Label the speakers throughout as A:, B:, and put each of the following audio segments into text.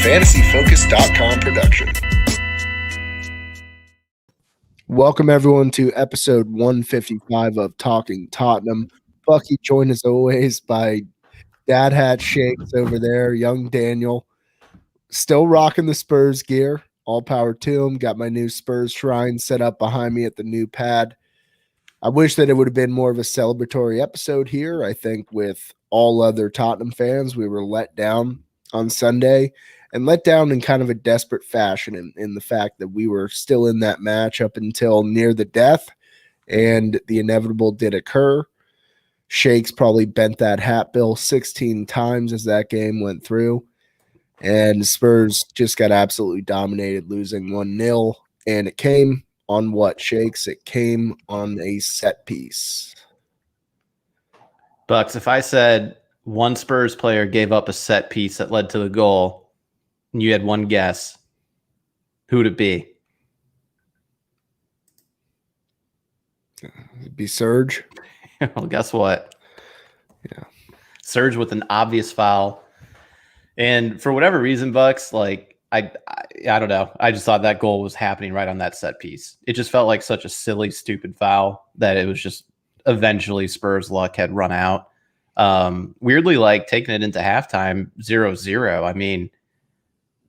A: fantasyfocus.com production.
B: Welcome, everyone, to episode 155 of Talking Tottenham. Bucky, joined as always by Dad Hat Shakes over there, young Daniel. Still rocking the Spurs gear. All power to him. Got my new Spurs shrine set up behind me at the new pad. I wish that it would have been more of a celebratory episode here. I think with all other Tottenham fans, we were let down on Sunday. And let down in kind of a desperate fashion in the fact that we were still in that match up until near the death, and the inevitable did occur. Shakes probably bent that hat bill 16 times as that game went through, and Spurs just got absolutely dominated, losing 1-0, and it came on what, Shakes? It came on a set piece.
C: Bucks, if I said one Spurs player gave up a set piece that led to the goal, and you had one guess, who would it be?
B: It'd be Serge.
C: Well, guess what?
B: Yeah.
C: Serge with an obvious foul. And for whatever reason, Bucks, like, I don't know. I just thought that goal was happening right on that set piece. It just felt like such a silly, stupid foul that it was just eventually Spurs' luck had run out. Weirdly, like, taking it into halftime, 0-0. I mean,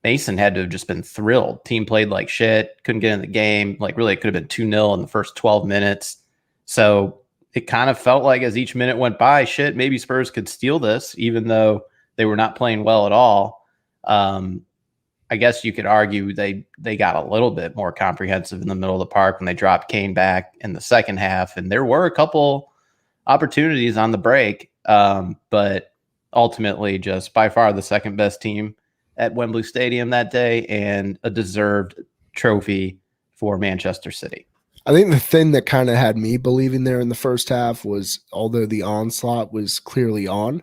C: Mason had to have just been thrilled. Team played like shit, couldn't get in the game. Like, really, it could have been 2-0 in the first 12 minutes. So it kind of felt like as each minute went by, shit, maybe Spurs could steal this, even though they were not playing well at all. I guess you could argue they got a little bit more comprehensive in the middle of the park when they dropped Kane back in the second half. And there were a couple opportunities on the break, but ultimately just by far the second best team at Wembley Stadium that day, and a deserved trophy for Manchester City.
B: I think the thing that kind of had me believing there in the first half was, although the onslaught was clearly on,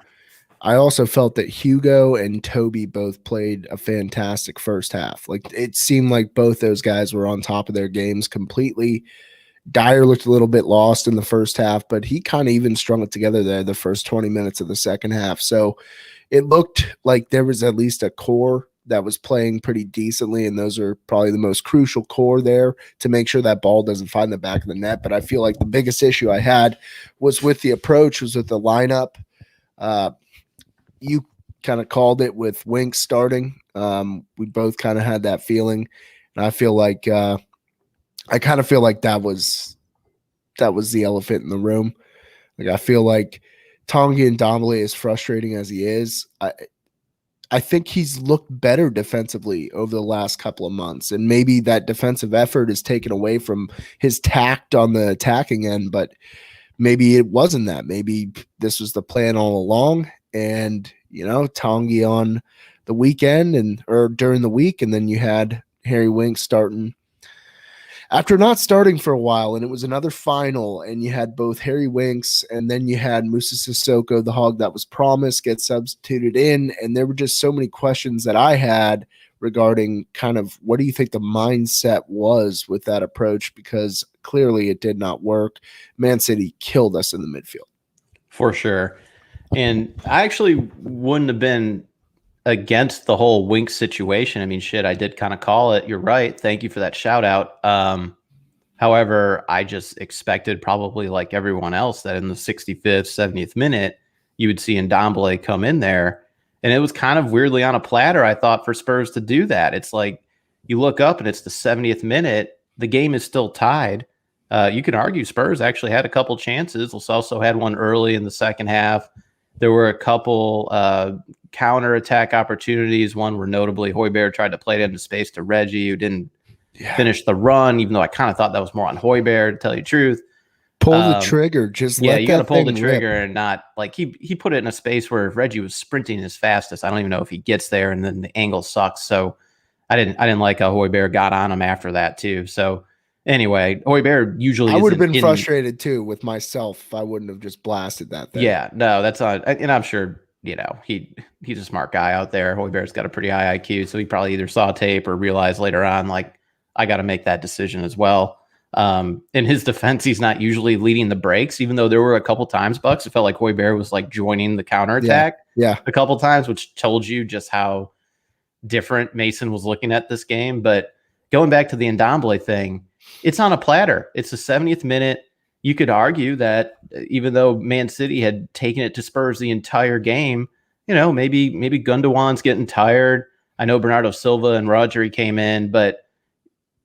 B: I also felt that Hugo and Toby both played a fantastic first half. Like, it seemed like both those guys were on top of their games completely. Dyer looked a little bit lost in the first half, but he kind of even strung it together there the first 20 minutes of the second half. So it looked like there was at least a core that was playing pretty decently, and those are probably the most crucial core there to make sure that ball doesn't find the back of the net. But I feel like the biggest issue I had was with the approach, was with the lineup. You kind of called it with Winks starting. We both kind of had that feeling, and I feel like I kind of feel like that was the elephant in the room. Like, I feel like Tongi and Ndombele, as frustrating as he is, I think he's looked better defensively over the last couple of months, and maybe that defensive effort is taken away from his tact on the attacking end, but maybe it wasn't that. Maybe this was the plan all along, and, you know, Tongi on the weekend or during the week, and then you had Harry Winks starting after not starting for a while, and it was another final, and you had both Harry Winks and then you had Musa Sissoko, the hog that was promised, get substituted in, and there were just so many questions that I had regarding kind of what do you think the mindset was with that approach, because clearly it did not work. Man City killed us in the midfield. For sure.
C: And I actually wouldn't have been against the whole Winks situation. I mean, shit, I did kind of call it. You're right. Thank you for that shout out. However, I just expected, probably like everyone else, that in the 65th, 70th minute, you would see Ndombele come in there. And it was kind of weirdly on a platter, I thought, for Spurs to do that. It's like you look up and it's the 70th minute. The game is still tied. You can argue Spurs actually had a couple chances. Los also had one early in the second half. There were a couple counter-attack opportunities, one where notably Højbjerg tried to play it into space to Reggie, who didn't finish the run, even though I kind of thought that was more on Højbjerg, to tell you the truth.
B: Pull the trigger. Just let
C: you got to pull the trigger
B: rip.
C: And not, like, he put it in a space where if Reggie was sprinting his fastest, I don't even know if he gets there, and then the angle sucks. So I didn't like how Højbjerg got on him after that too. So anyway, Højbjerg usually
B: I would have been frustrated too with myself if I wouldn't have just blasted that thing.
C: Yeah, no, that's not, and I'm sure, you know, he's a smart guy out there. Højbjerg's got a pretty high IQ, so he probably either saw tape or realized later on, like, I got to make that decision as well. In his defense, he's not usually leading the breaks, even though there were a couple times, Bucks, it felt like Højbjerg was like joining the counterattack a couple times, which told you just how different Mason was looking at this game. But going back to the Ndombele thing, it's on a platter. It's the 70th minute. You could argue that even though Man City had taken it to Spurs the entire game, maybe Gundogan's getting tired. I know Bernardo Silva and Rodri came in, but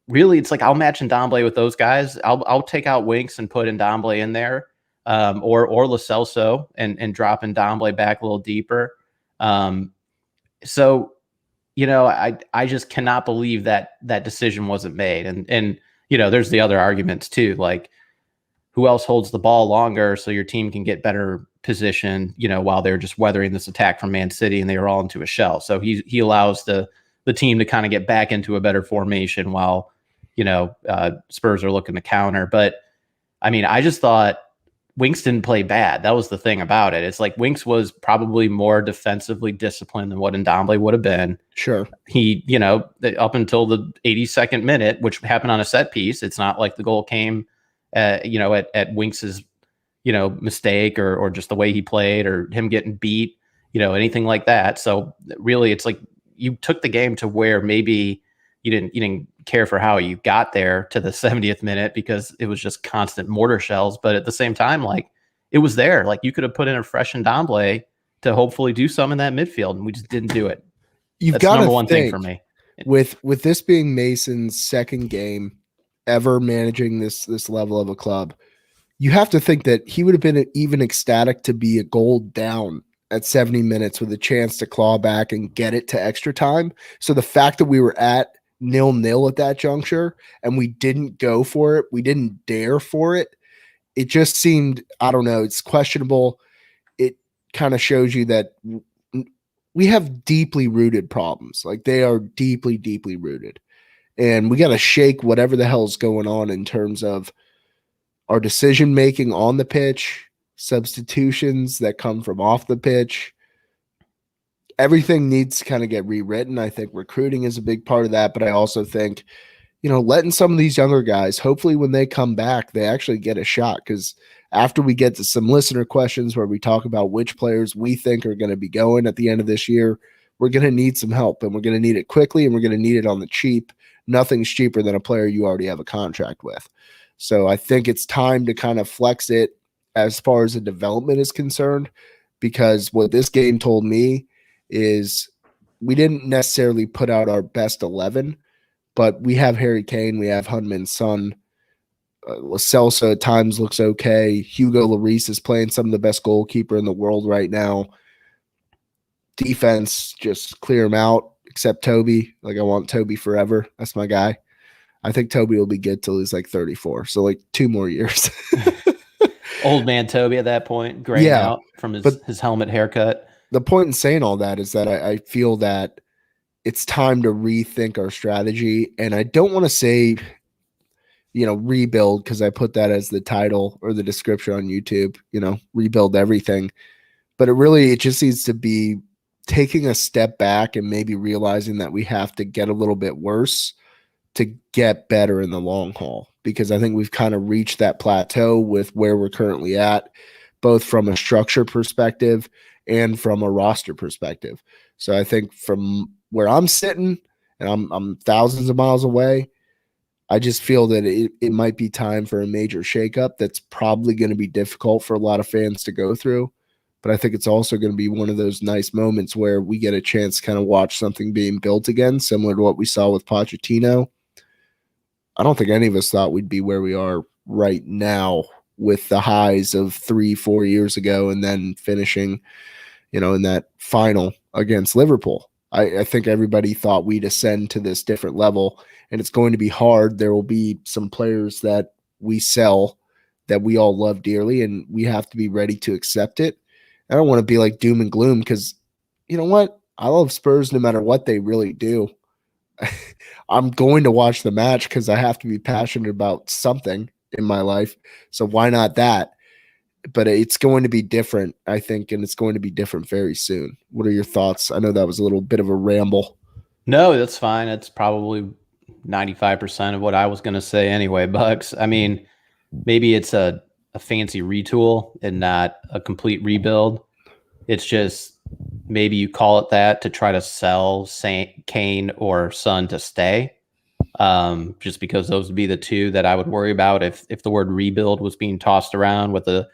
C: really, it's like I'll match Ndombele with those guys. I'll take out Winks and put Ndombele in there, or Lo Celso and drop Ndombele back a little deeper. So I just cannot believe that decision wasn't made. And there's the other arguments too, like who else holds the ball longer so your team can get better position, while they're just weathering this attack from Man City and they were all into a shell. So he allows the team to kind of get back into a better formation while Spurs are looking to counter. But I mean, I just thought Winks didn't play bad. That was the thing about it. It's like Winks was probably more defensively disciplined than what Ndombele would have been.
B: Sure.
C: He, up until the 82nd minute, which happened on a set piece, it's not like the goal came, at Winks's, mistake or just the way he played or him getting beat, anything like that. So really, it's like you took the game to where maybe you didn't care for how you got there to the 70th minute because it was just constant mortar shells. But at the same time, like it was there. Like you could have put in a fresh Ndombele to hopefully do some in that midfield, and we just didn't do it.
B: You've got
C: number one thing for me.
B: With this being Mason's second game ever managing this level of a club, you have to think that he would have been even ecstatic to be a goal down at 70 minutes with a chance to claw back and get it to extra time. So the fact that we were at 0-0 at that juncture and we didn't go for it, we didn't dare for it, it just seemed, I don't know, it's questionable. It kind of shows you that we have deeply rooted problems. Like they are deeply, deeply rooted. And we got to shake whatever the hell's going on in terms of our decision making on the pitch, substitutions that come from off the pitch. Everything needs to kind of get rewritten. I think recruiting is a big part of that, but I also think, letting some of these younger guys, hopefully when they come back, they actually get a shot. Because after we get to some listener questions where we talk about which players we think are going to be going at the end of this year, we're going to need some help, and we're going to need it quickly, and we're going to need it on the cheap. Nothing's cheaper than a player you already have a contract with. So I think it's time to kind of flex it as far as the development is concerned, because what this game told me is we didn't necessarily put out our best 11, but we have Harry Kane, we have Hunman's son. Lo Celso at times looks okay. Hugo Lloris is playing some of the best goalkeeper in the world right now. Defense, just clear him out, except Toby. Like, I want Toby forever. That's my guy. I think Toby will be good till he's like 34. So like 2 more years.
C: Old man Toby at that point, graying out from his helmet haircut.
B: The point in saying all that is that I feel that it's time to rethink our strategy. And I don't want to say, rebuild, because I put that as the title or the description on YouTube, rebuild everything. But it just needs to be taking a step back and maybe realizing that we have to get a little bit worse to get better in the long haul, because I think we've kind of reached that plateau with where we're currently at, both from a structure perspective and from a roster perspective. So I think from where I'm sitting, and I'm thousands of miles away, I just feel that it might be time for a major shakeup that's probably going to be difficult for a lot of fans to go through. But I think it's also going to be one of those nice moments where we get a chance to kind of watch something being built again, similar to what we saw with Pochettino. I don't think any of us thought we'd be where we are right now with the highs of 3-4 years ago and then finishing, in that final against Liverpool. I think everybody thought we'd ascend to this different level, and it's going to be hard. There will be some players that we sell that we all love dearly, and we have to be ready to accept it. I don't want to be like doom and gloom, because you know what? I love Spurs no matter what they really do. I'm going to watch the match because I have to be passionate about something in my life. So why not that? But it's going to be different, I think, and it's going to be different very soon. What are your thoughts? I know that was a little bit of a ramble.
C: No, that's fine. It's probably 95% of what I was going to say anyway, Bucks. I mean, maybe it's a fancy retool and not a complete rebuild. It's just maybe you call it that to try to sell Kane or Son to stay. Just because those would be the two that I would worry about if the word rebuild was being tossed around with a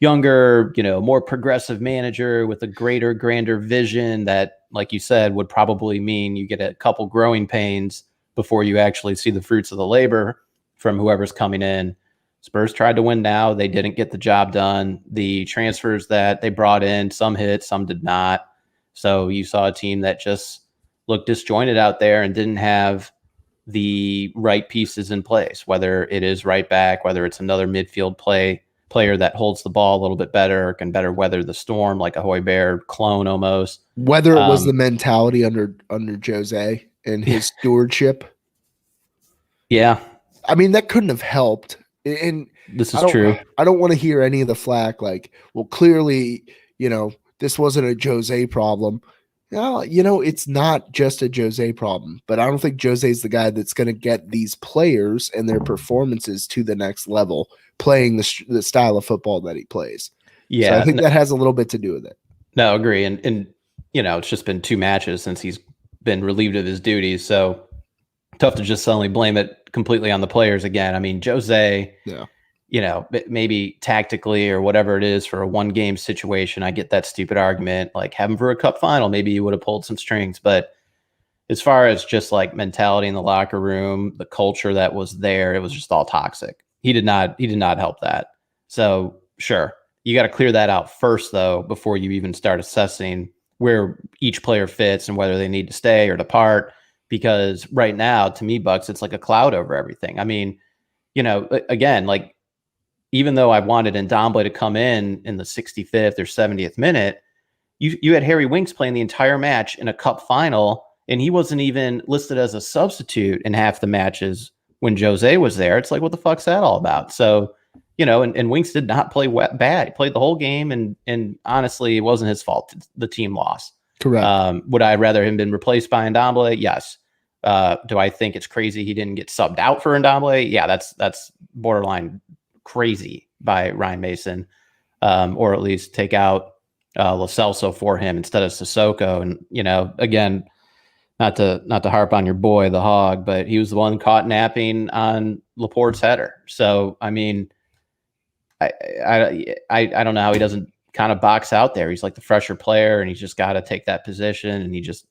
C: younger, more progressive manager with a greater, grander vision that, like you said, would probably mean you get a couple growing pains before you actually see the fruits of the labor from whoever's coming in. Spurs tried to win now. They didn't get the job done. The transfers that they brought in, some hit, some did not. So you saw a team that just looked disjointed out there and didn't have the right pieces in place, whether it is right back, whether it's another midfield player that holds the ball a little bit better, can better weather the storm, like a Højbjerg clone almost.
B: Whether it was the mentality under Jose and his stewardship.
C: Yeah.
B: I mean, that couldn't have helped. And
C: this is true.
B: I don't want to hear any of the flack like, well, clearly, this wasn't a Jose problem. No, it's not just a Jose problem, but I don't think Jose's the guy that's going to get these players and their performances to the next level playing the style of football that he plays.
C: Yeah.
B: So I think that has a little bit to do with it.
C: No, agree. And it's just been 2 matches since he's been relieved of his duties. So tough to just suddenly blame it completely on the players again. I mean, Jose, maybe tactically or whatever it is for a 1-game situation, I get that stupid argument, like have him for a cup final, maybe he would have pulled some strings. But as far as just like mentality in the locker room, the culture that was there, it was just all toxic. He did not help that. So sure, you got to clear that out first though, before you even start assessing where each player fits and whether they need to stay or depart. Because right now, to me, Bucks, it's like a cloud over everything. I mean, again, like, even though I wanted Ndombele to come in the 65th or 70th minute, you had Harry Winks playing the entire match in a cup final, and he wasn't even listed as a substitute in half the matches when Jose was there. It's like, what the fuck's that all about? So, and Winks did not play bad. He played the whole game, and honestly, it wasn't his fault. The team lost.
B: Correct.
C: Would I rather him been replaced by Ndombele? Yes. Do I think it's crazy he didn't get subbed out for Ndombele? Yeah, that's borderline crazy by Ryan Mason, or at least take out Lo Celso for him instead of Sissoko. And again, not to harp on your boy the Hog, but he was the one caught napping on Laporte's header. So I mean, I don't know how he doesn't kind of box out there. He's like the fresher player, and he's just got to take that position, and he just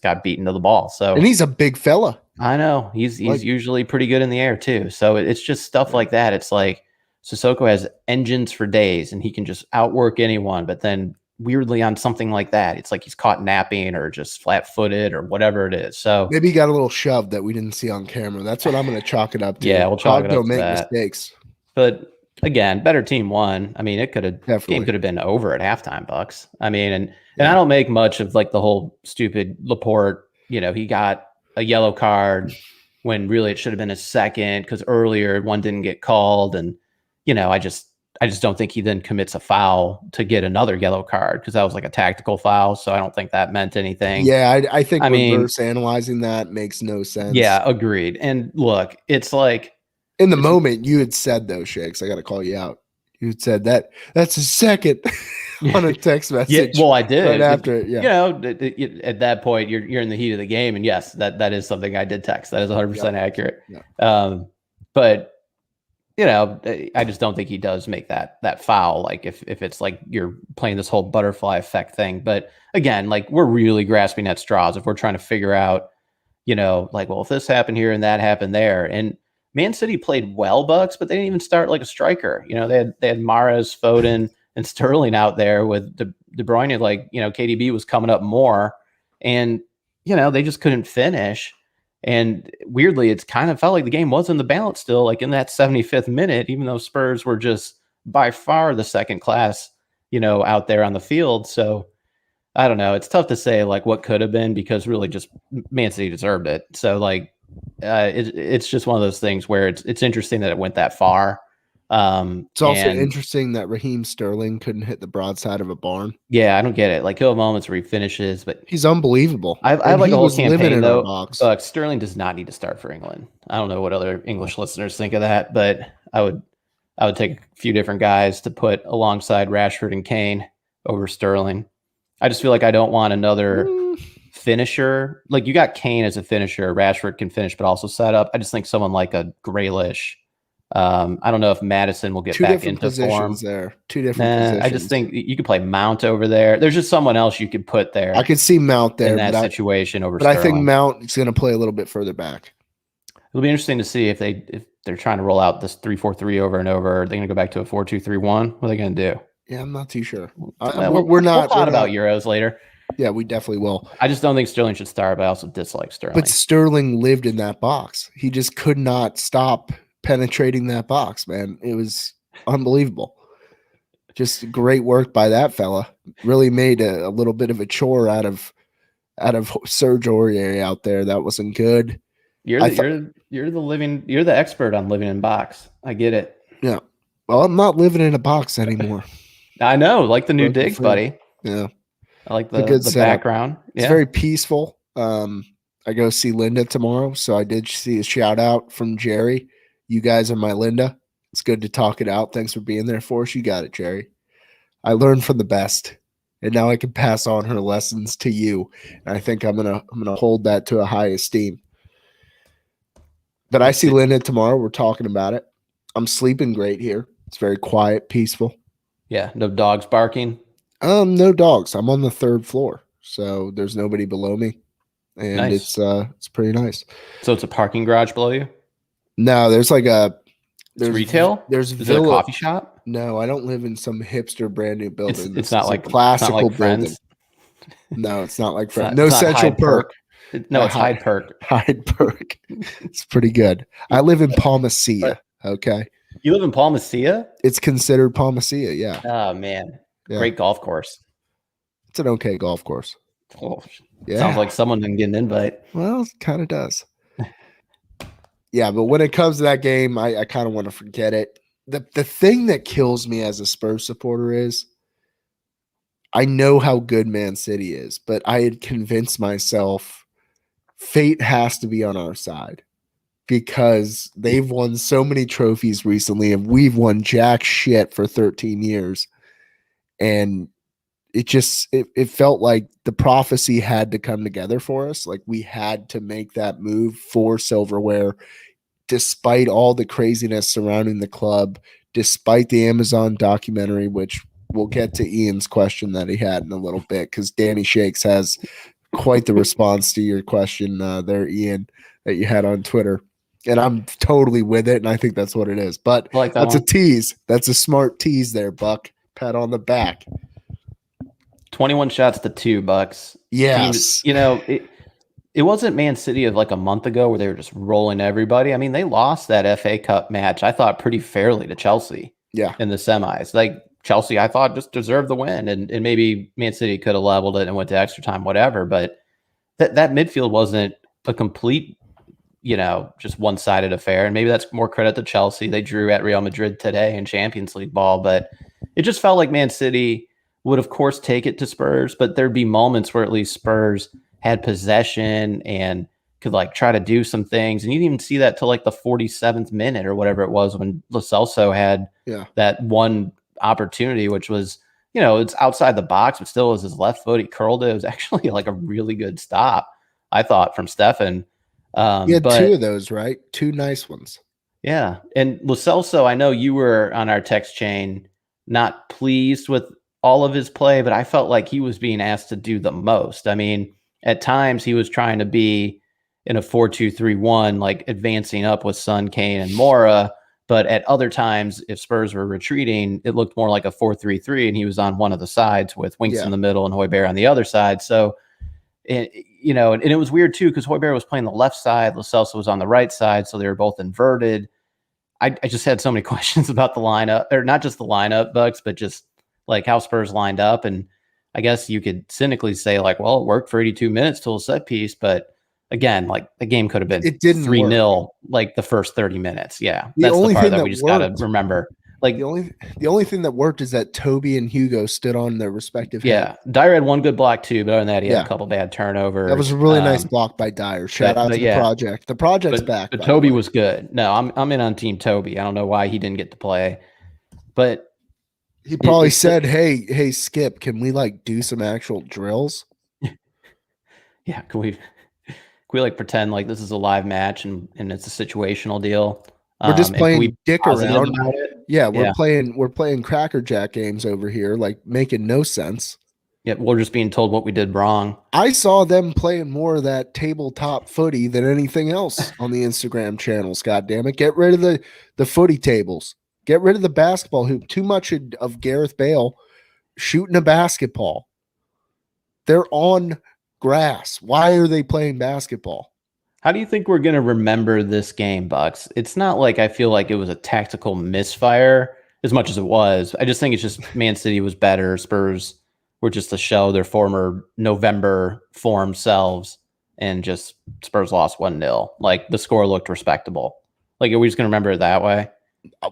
C: got beaten to the ball. So,
B: and he's a big fella.
C: I know he's usually pretty good in the air too. So it's just stuff like that. It's like Sissoko has engines for days, and he can just outwork anyone. But then weirdly on something like that, it's like he's caught napping or just flat-footed or whatever it is. So
B: maybe he got a little shoved that we didn't see on camera. That's what I'm going to chalk it up to.
C: Yeah, we'll chalk it up to
B: make
C: that.
B: Mistakes.
C: But again, better team won. I mean, game could have been over at halftime, Bucks. I mean, and I don't make much of like the whole stupid Laporte. He got a yellow card when really it should have been a second because earlier one didn't get called, and I just don't think he then commits a foul to get another yellow card because that was like a tactical foul. So I don't think that meant anything.
B: Yeah, I think reverse analyzing that makes no sense.
C: Yeah, agreed. And look, it's like.
B: In the moment, you had said though, Shakes, I got to call you out. You had said that's a second on a text message.
C: Yeah, well, I did
B: right after it. Yeah,
C: at that point, you're in the heat of the game, and yes, that is something I did text. That is 100% accurate.
B: Yeah.
C: But I just don't think he does make that foul. Like if it's like you're playing this whole butterfly effect thing. But again, like we're really grasping at straws if we're trying to figure out, like, well, if this happened here and that happened there, and Man City played well, Bucks, but they didn't even start like a striker. They had Mahrez, Foden, and Sterling out there with De Bruyne. Like, KDB was coming up more, and they just couldn't finish. And weirdly, it's kind of felt like the game was in the balance still, like in that 75th minute, even though Spurs were just by far the second class, out there on the field. So I don't know. It's tough to say like what could have been because really just Man City deserved it. So like. It's just one of those things where it's interesting that it went that far.
B: It's also interesting that Raheem Sterling couldn't hit the broadside of a barn.
C: Yeah, I don't get it. Like he'll have moments where he finishes, but
B: he's unbelievable.
C: I have like a whole campaign though. Sterling does not need to start for England. I don't know what other English listeners think of that, but I would take a few different guys to put alongside Rashford and Kane over Sterling. I just feel like I don't want another
B: Mm,
C: finisher. Like, you got Kane as a finisher. Rashford can finish, but also set up. I just think someone like a Grealish. I don't know if Madison will get
B: two
C: back
B: different
C: into
B: positions
C: form.
B: there. Two different
C: Nah, I just
B: positions.
C: think you could play Mount over there. There's just someone else you could put
B: I
C: there
B: could see Mount
C: in
B: there,
C: that situation over
B: but I think
C: Sterling.
B: Mount is going to play a little bit further back.
C: It'll be interesting to see if they're trying to roll out this 3-4-3 over and over. Are they going to go back to a 4-2-3-1? What are they going to do?
B: Yeah, I'm not too sure.
C: Well,
B: We're
C: we'll
B: not. We're
C: talk about
B: not.
C: Euros later.
B: Yeah, we definitely will.
C: I just don't think Sterling should start, but I also dislike
B: But
C: Sterling.
B: Sterling lived in that box. He just could not stop penetrating that box, man. It was unbelievable. Just great work by that fella. Really made a little bit of a chore out of Serge Aurier out there. That wasn't good.
C: You're
B: I
C: the
B: thought,
C: you're the expert on living in box. I get it.
B: yeah. Well, I'm not living in a box anymore.
C: I know, like the new
B: Broken
C: digs,
B: free.
C: buddy.
B: Yeah,
C: I like
B: it's a good
C: the
B: setup.
C: background.
B: It's
C: Yeah.
B: very peaceful. I go see Linda tomorrow, so I did see a shout out from Jerry. You guys are my Linda. It's good to talk it out. Thanks for being there for us. You got it, Jerry. I learned from the best, and now I can pass on her lessons to you. And I think I'm gonna hold that to a high esteem. But I see Linda tomorrow. We're talking about it. I'm sleeping great here. It's very quiet, peaceful.
C: Yeah, no dogs barking.
B: No dogs. I'm on the third floor, so there's nobody below me, and
C: Nice.
B: it's pretty nice.
C: So it's a parking garage below you?
B: No, there's like a
C: It's retail?
B: there's
C: Is it a
B: villa.
C: coffee shop?
B: No, I don't live in some hipster brand new building.
C: It's
B: This
C: not
B: is a
C: like it's not
B: classical
C: like
B: building.
C: Friends.
B: No, it's not like
C: It's not
B: no
C: it's not
B: Central
C: Hyde
B: Perk.
C: Perk. No, it's Hyde Perk.
B: Hyde Perk. It's pretty good. I live in Palmacia.
C: But
B: Okay,
C: you live in Palmacia?
B: it's considered Palmacia. Yeah,
C: Oh man.
B: yeah.
C: Great golf course.
B: It's an okay golf course.
C: Oh, sounds
B: Yeah.
C: like someone didn't get an invite.
B: Well, it kind of does. Yeah, but when it comes to that game, I kind of want to forget it. The thing that kills me as a Spurs supporter is I know how good Man City is, but I had convinced myself fate has to be on our side because they've won so many trophies recently and we've won jack shit for 13 years. And it felt like the prophecy had to come together for us. Like we had to make that move for silverware, despite all the craziness surrounding the club, despite the Amazon documentary, which we'll get to Ian's question that he had in a little bit, because Danny Shakes has quite the response to your question there, Ian, that you had on Twitter. And I'm totally with it, and I think that's what it is. But
C: I like that
B: that's a
C: one.
B: tease. That's a smart tease there, Buck. Pat on the back.
C: 21 shots to $2.
B: Yes.
C: Teams, it wasn't Man City of like a month ago where they were just rolling everybody. I mean, they lost that FA Cup match, I thought, pretty fairly to Chelsea.
B: Yeah.
C: In the semis. Like Chelsea, I thought, just deserved the win. And maybe Man City could have leveled it and went to extra time, whatever. But that midfield wasn't a complete, just one-sided affair. And maybe that's more credit to Chelsea. They drew at Real Madrid today in Champions League ball. But it just felt like Man City would, of course, take it to Spurs. But there'd be moments where at least Spurs had possession and could like try to do some things. And you didn't even see that till like the 47th minute or whatever it was when Lo Celso had that one opportunity, which was, it's outside the box, but still was his left foot. He curled it. It was actually like a really good stop, I thought, from Stefan.
B: He had two of those, right? Two nice ones.
C: Yeah. And Lo Celso, I know you were on our text chain not pleased with all of his play, but I felt like he was being asked to do the most. I mean, at times he was trying to be in a 4-2-3-1, like advancing up with Son, Kane, and Mora. But at other times, if Spurs were retreating, it looked more like a 4-3-3, and he was on one of the sides with Winks in the middle and Højbjerg on the other side. So, and it was weird too, because Højbjerg was playing the left side, Lo Celso was on the right side, so they were both inverted. I just had so many questions about the lineup, or not just the lineup, Bucks, but just like how Spurs lined up. And I guess you could cynically say like, well, it worked for 82 minutes till a set piece, but again, like the game could have been 3-0 like the first 30 minutes. Yeah. That's the part that we just got to remember. Like
B: the only thing that worked is that Toby and Hugo stood on their respective heads.
C: Dyer had one good block too, but other than that, he had a couple bad turnovers.
B: That was a really nice block by Dyer. Shout out to the project. The project's back.
C: But Toby was good. No, I'm in on team Toby. I don't know why he didn't get to play. But
B: He probably
C: It's
B: said, "Hey, Skip, can we like do some actual drills?
C: yeah. Can we like pretend like this is a live match and it's a situational deal?
B: We're just
C: And can we
B: playing
C: be
B: dick
C: positive
B: around.
C: about it?
B: Yeah, we're
C: Yeah.
B: playing Cracker Jack games over here, like making no sense."
C: Yeah. We're just being told what we did wrong.
B: I saw them playing more of that tabletop footy than anything else on the Instagram channels. God damn it. Get rid of the footy tables. Get rid of the basketball hoop. Too much of Gareth Bale shooting a basketball. They're on grass. Why are they playing basketball?
C: How do you think we're going to remember this game, Bucks? It's not like I feel like it was a tactical misfire as much as it was. I just think it's just Man City was better. Spurs were just to show their former November form selves, and just Spurs lost 1-0. Like the score looked respectable. Like, are we just going to remember it that way?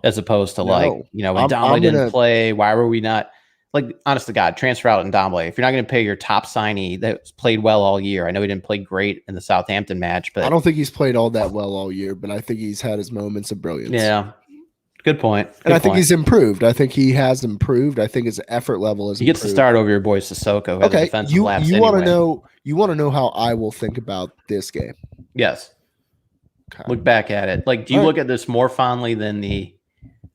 C: As opposed to
B: No.
C: like, when Domley
B: I'm
C: didn't
B: gonna
C: play, why were we not like, honest to God, transfer out in Dombley. If you're not going to pay your top signee that's played well all year, I know he didn't play great in the Southampton match,
B: I
C: but
B: don't think he's played all that well all year, but I think he's had his moments of brilliance.
C: yeah, good point.
B: And I
C: Good
B: think
C: point.
B: he's improved. I think he has improved. I think his effort level has
C: He gets to
B: improved.
C: start over your boy Sissoko, who had the
B: Okay,
C: defensive
B: you
C: lapse
B: you want to
C: anyway.
B: know how I will think about this game.
C: Yes.
B: Okay.
C: Look back at it. Like, do you look at this more fondly than the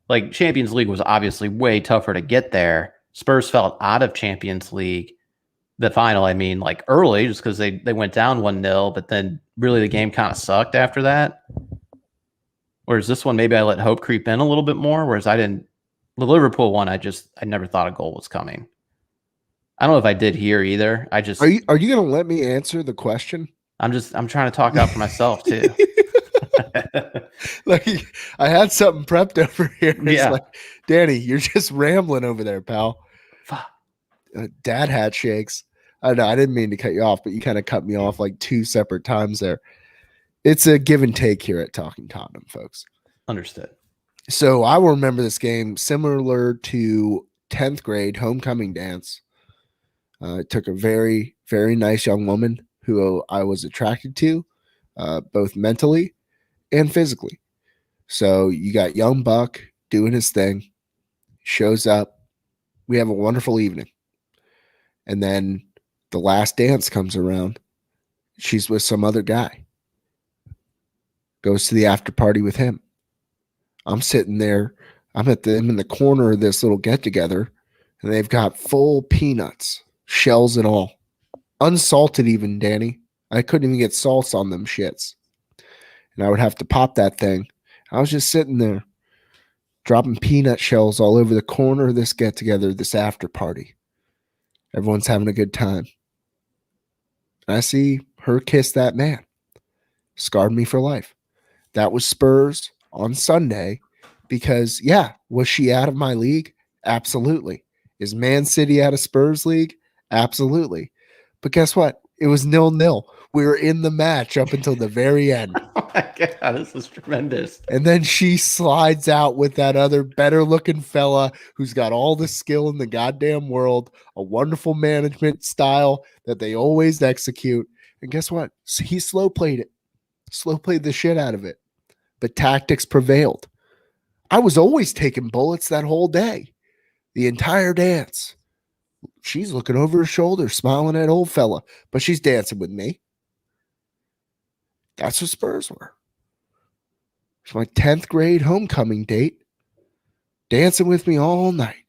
C: like Champions League was obviously way tougher to get there. Spurs felt out of Champions League. The final, I mean, like early, just because they went down 1-0, but then really the game kind of sucked after that. Whereas this one, maybe I let hope creep in a little bit more. Whereas I didn't. The Liverpool one, I never thought a goal was coming. I don't know if I did here either.
B: Are you going to let me answer the question?
C: I'm trying to talk out for myself too.
B: Like I had something prepped over here. It's
C: Yeah.
B: like, Danny, you're just rambling over there, pal. Dad hat shakes. I know I didn't mean to cut you off, but you kind of cut me off like two separate times there. It's a give and take here at Talking Tottenham, folks.
C: Understood.
B: So I will remember this game similar to 10th grade homecoming dance. It took a very, very nice young woman who I was attracted to, both mentally and physically. So you got young Buck doing his thing, shows up. We have a wonderful evening. And then the last dance comes around. She's with some other guy. Goes to the after party with him. I'm sitting there. I'm in the corner of this little get together, and they've got full peanuts, shells and all. Unsalted even, Danny. I couldn't even get salts on them shits. And I would have to pop that thing. I was just sitting there, dropping peanut shells all over the corner of this get together, this after party. Everyone's having a good time. And I see her kiss that man. Scarred me for life. That was Spurs on Sunday because, yeah, was she out of my league? Absolutely. Is Man City out of Spurs league? Absolutely. But guess what? It was 0-0. We were in the match up until the very end.
C: Oh my God, this is tremendous.
B: And then she slides out with that other better looking fella who's got all the skill in the goddamn world, a wonderful management style that they always execute. And guess what? He slow played it, slow played the shit out of it. But tactics prevailed. I was always taking bullets that whole day, the entire dance. She's looking over her shoulder, smiling at old fella, but she's dancing with me. That's what Spurs were. It's my 10th grade homecoming date, dancing with me all night,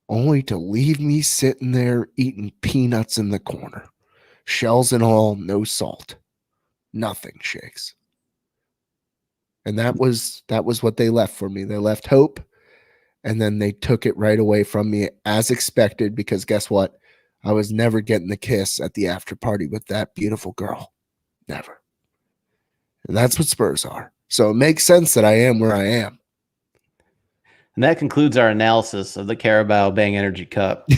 B: only to leave me sitting there eating peanuts in the corner. Shells and all, no salt. Nothing, Shakes. And that was what they left for me. They left hope, and then they took it right away from me as expected, because guess what? I was never getting the kiss at the after party with that beautiful girl. Never. And that's what Spurs are. So it makes sense that I am where I am.
C: And that concludes our analysis of the Carabao Bang Energy Cup.
B: The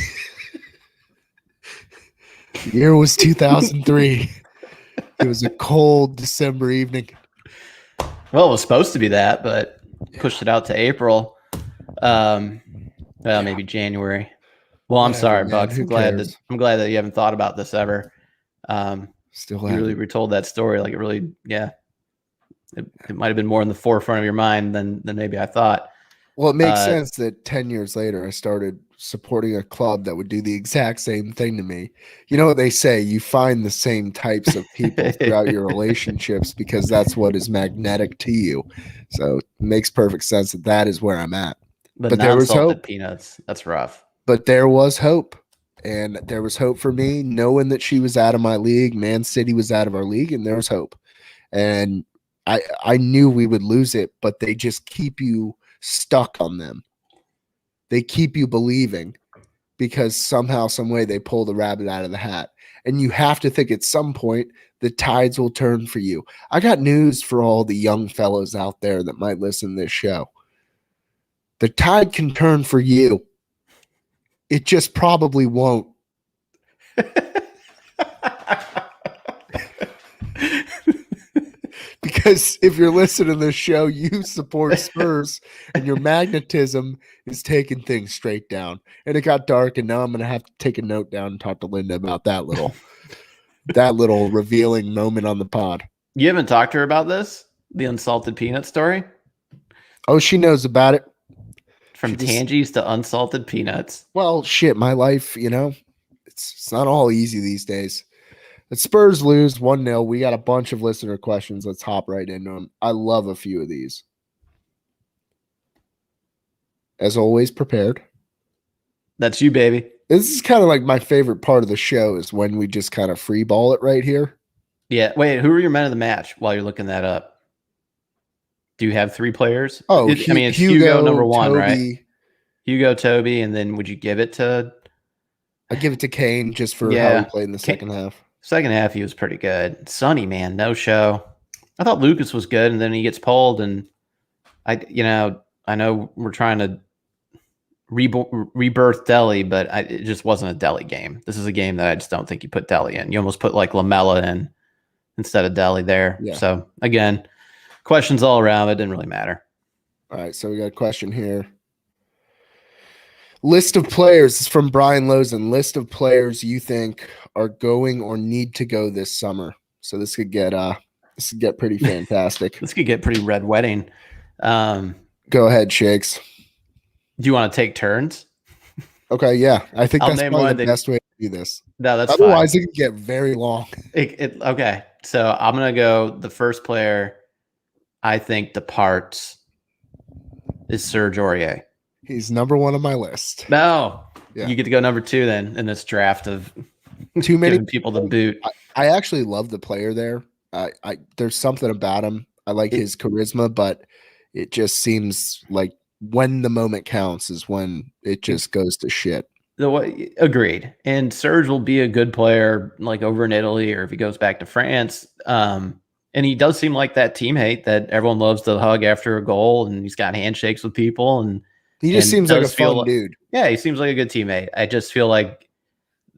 B: year was 2003. It was a cold December evening.
C: Well, it was supposed to be that, but pushed it out to April. Maybe January. Well, I'm sorry,
B: man.
C: Bucks.
B: Who
C: I'm glad
B: cares?
C: that you haven't thought about this ever.
B: Still
C: You really
B: haven't.
C: retold that story. Like, it really, yeah. It might have been more in the forefront of your mind than maybe I thought.
B: Well, it makes
C: Uh,
B: sense that 10 years later, I started supporting a club that would do the exact same thing to me. You know what they say? You find the same types of people throughout your relationships because that's what is magnetic to you. So it makes perfect sense that that is where I'm at.
C: the
B: But there was
C: non-salted
B: hope.
C: peanuts. That's rough.
B: But there was hope. And there was hope for me, knowing that she was out of my league. Man City was out of our league, and there was hope. And I knew we would lose it, but they just keep you stuck on them. They keep you believing because somehow, some way, they pull the rabbit out of the hat. And you have to think at some point the tides will turn for you. I got news for all the young fellows out there that might listen to this show. The tide can turn for you. It just probably won't. Because if you're listening to this show, you support Spurs and your magnetism is taking things straight down. And it got dark, and now I'm gonna have to take a note down and talk to Linda about that little revealing moment on the pod.
C: You haven't talked to her about this? The unsalted peanut story?
B: Oh, she knows about it.
C: From
B: She just
C: tangies to unsalted peanuts.
B: well, shit, my life, it's not all easy these days. The Spurs lose 1-0. We got a bunch of listener questions. Let's hop right into them. I love a few of these. As always, prepared.
C: That's you, baby.
B: This is kind of like my favorite part of the show is when we just kind of free ball it right here.
C: Yeah. Wait, who are your men of the match while you're looking that up? Do you have 3 players?
B: Oh,
C: I mean, it's Hugo number 1,
B: Toby.
C: right? Hugo, Toby, and then would you give it to?
B: I give it to Kane just for how
C: Yeah,
B: he played in the second half.
C: Second half, he was pretty good. Sonny, man, no show. I thought Lucas was good, and then he gets pulled, and I know we're trying to rebirth Delhi, but it just wasn't a Delhi game. This is a game that I just don't think you put Delhi in. You almost put like Lamella in instead of Delhi there.
B: Yeah.
C: So again, questions all around. It didn't really matter.
B: All right, so we got a question here. List of players is from Brian Lozen. List of players you think are going or need to go this summer. So this could get pretty fantastic.
C: This could get pretty red wedding.
B: Go ahead, Shakes.
C: Do you want to take turns?
B: Okay, yeah. I think
C: I'll
B: that's
C: name
B: probably
C: one
B: the best way to do this.
C: No, that's
B: Otherwise,
C: fine.
B: it could get very long.
C: Okay, so I'm gonna go. The first player I think departs is Serge Aurier.
B: He's number 1 on my list.
C: No,
B: Yeah.
C: You get to go number 2 then in this draft of
B: Too many
C: giving people the boot.
B: I actually love the player there. There's something about him. I like his charisma, but it just seems like when the moment counts is when it just goes to shit.
C: Agreed. And Serge will be a good player like over in Italy or if he goes back to France. And he does seem like that teammate that everyone loves to hug after a goal, and he's got handshakes with people, and
B: he just seems like a fun dude.
C: Yeah, he seems like a good teammate. I just feel like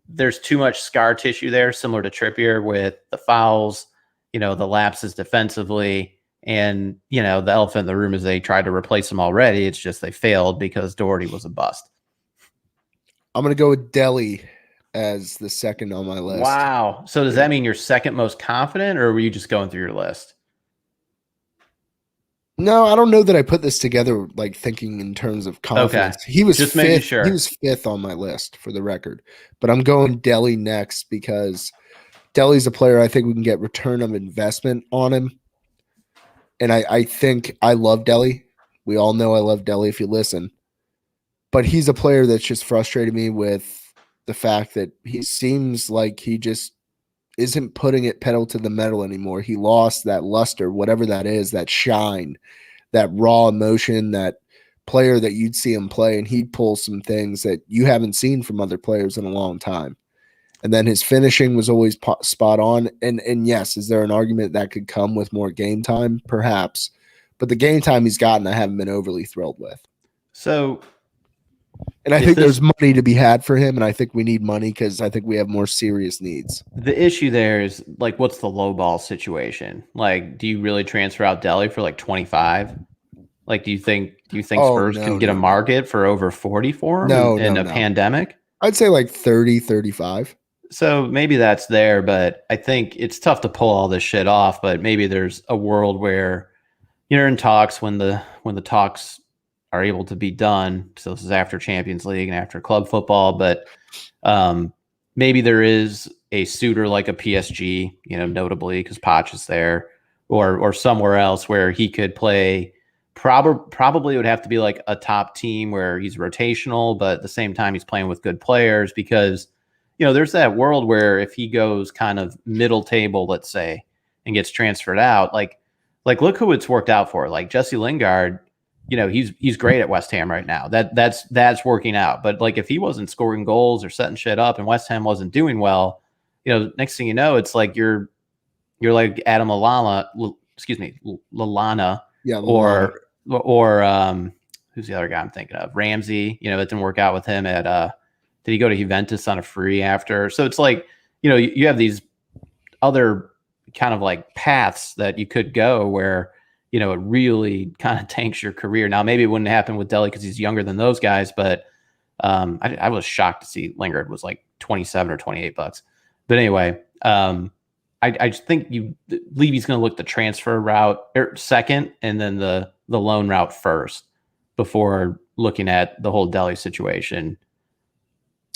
C: there's too much scar tissue there, similar to Trippier with the fouls, the lapses defensively. And, the elephant in the room is they tried to replace him already. It's just they failed because Doherty was a bust.
B: I'm going to go with Delhi as the second on my list.
C: Wow. So does that mean you're second most confident, or were you just going through your list?
B: No, I don't know that I put this together like thinking in terms of confidence.
C: Okay.
B: He was
C: just
B: fifth.
C: Sure.
B: He was 5th on my list for the record. But I'm going Delhi next because Delhi's a player I think we can get return of investment on him. And I think I love Delhi. We all know I love Delhi if you listen. But he's a player that's just frustrated me with the fact that he seems like he just isn't putting it pedal to the metal anymore. He lost that luster, whatever that is, that shine, that raw emotion, that player that you'd see him play, and he'd pull some things that you haven't seen from other players in a long time. And then his finishing was always spot on. And yes, is there an argument that could come with more game time? Perhaps. But the game time he's gotten, I haven't been overly thrilled with.
C: So,
B: and I think there's money to be had for him, and I think we need money because I think we have more serious needs.
C: The issue there is, like, what's the low ball situation? Like, do you really transfer out Delhi for like 25? Like, do you think Spurs can get a market for over 40 for him in a pandemic?
B: I'd say like 30, 35.
C: So maybe that's there, but I think it's tough to pull all this shit off. But maybe there's a world where you're in talks when the talks are able to be done. So this is after Champions League and after club football, but maybe there is a suitor like a PSG, notably because Poch is there, or somewhere else where he could play. Probably it would have to be like a top team where he's rotational, but at the same time he's playing with good players because there's that world where if he goes kind of middle table, let's say, and gets transferred out, like look who it's worked out for. Like Jesse Lingard, he's great at West Ham right now. That's working out. But like if he wasn't scoring goals or setting shit up and West Ham wasn't doing well, next thing you know, it's like you're like Adam Lallana, Lallana,
B: Yeah, Lallana.
C: or who's the other guy I'm thinking of? Ramsey. It didn't work out with him at did he go to Juventus on a free after? So it's like, you have these other kind of like paths that you could go where, it really kind of tanks your career. Now, maybe it wouldn't happen with Dele because he's younger than those guys, but I was shocked to see Lingard was like 27 or $28. But anyway, I just think Levy's going to look the transfer route second and then the loan route first before looking at the whole Dele situation.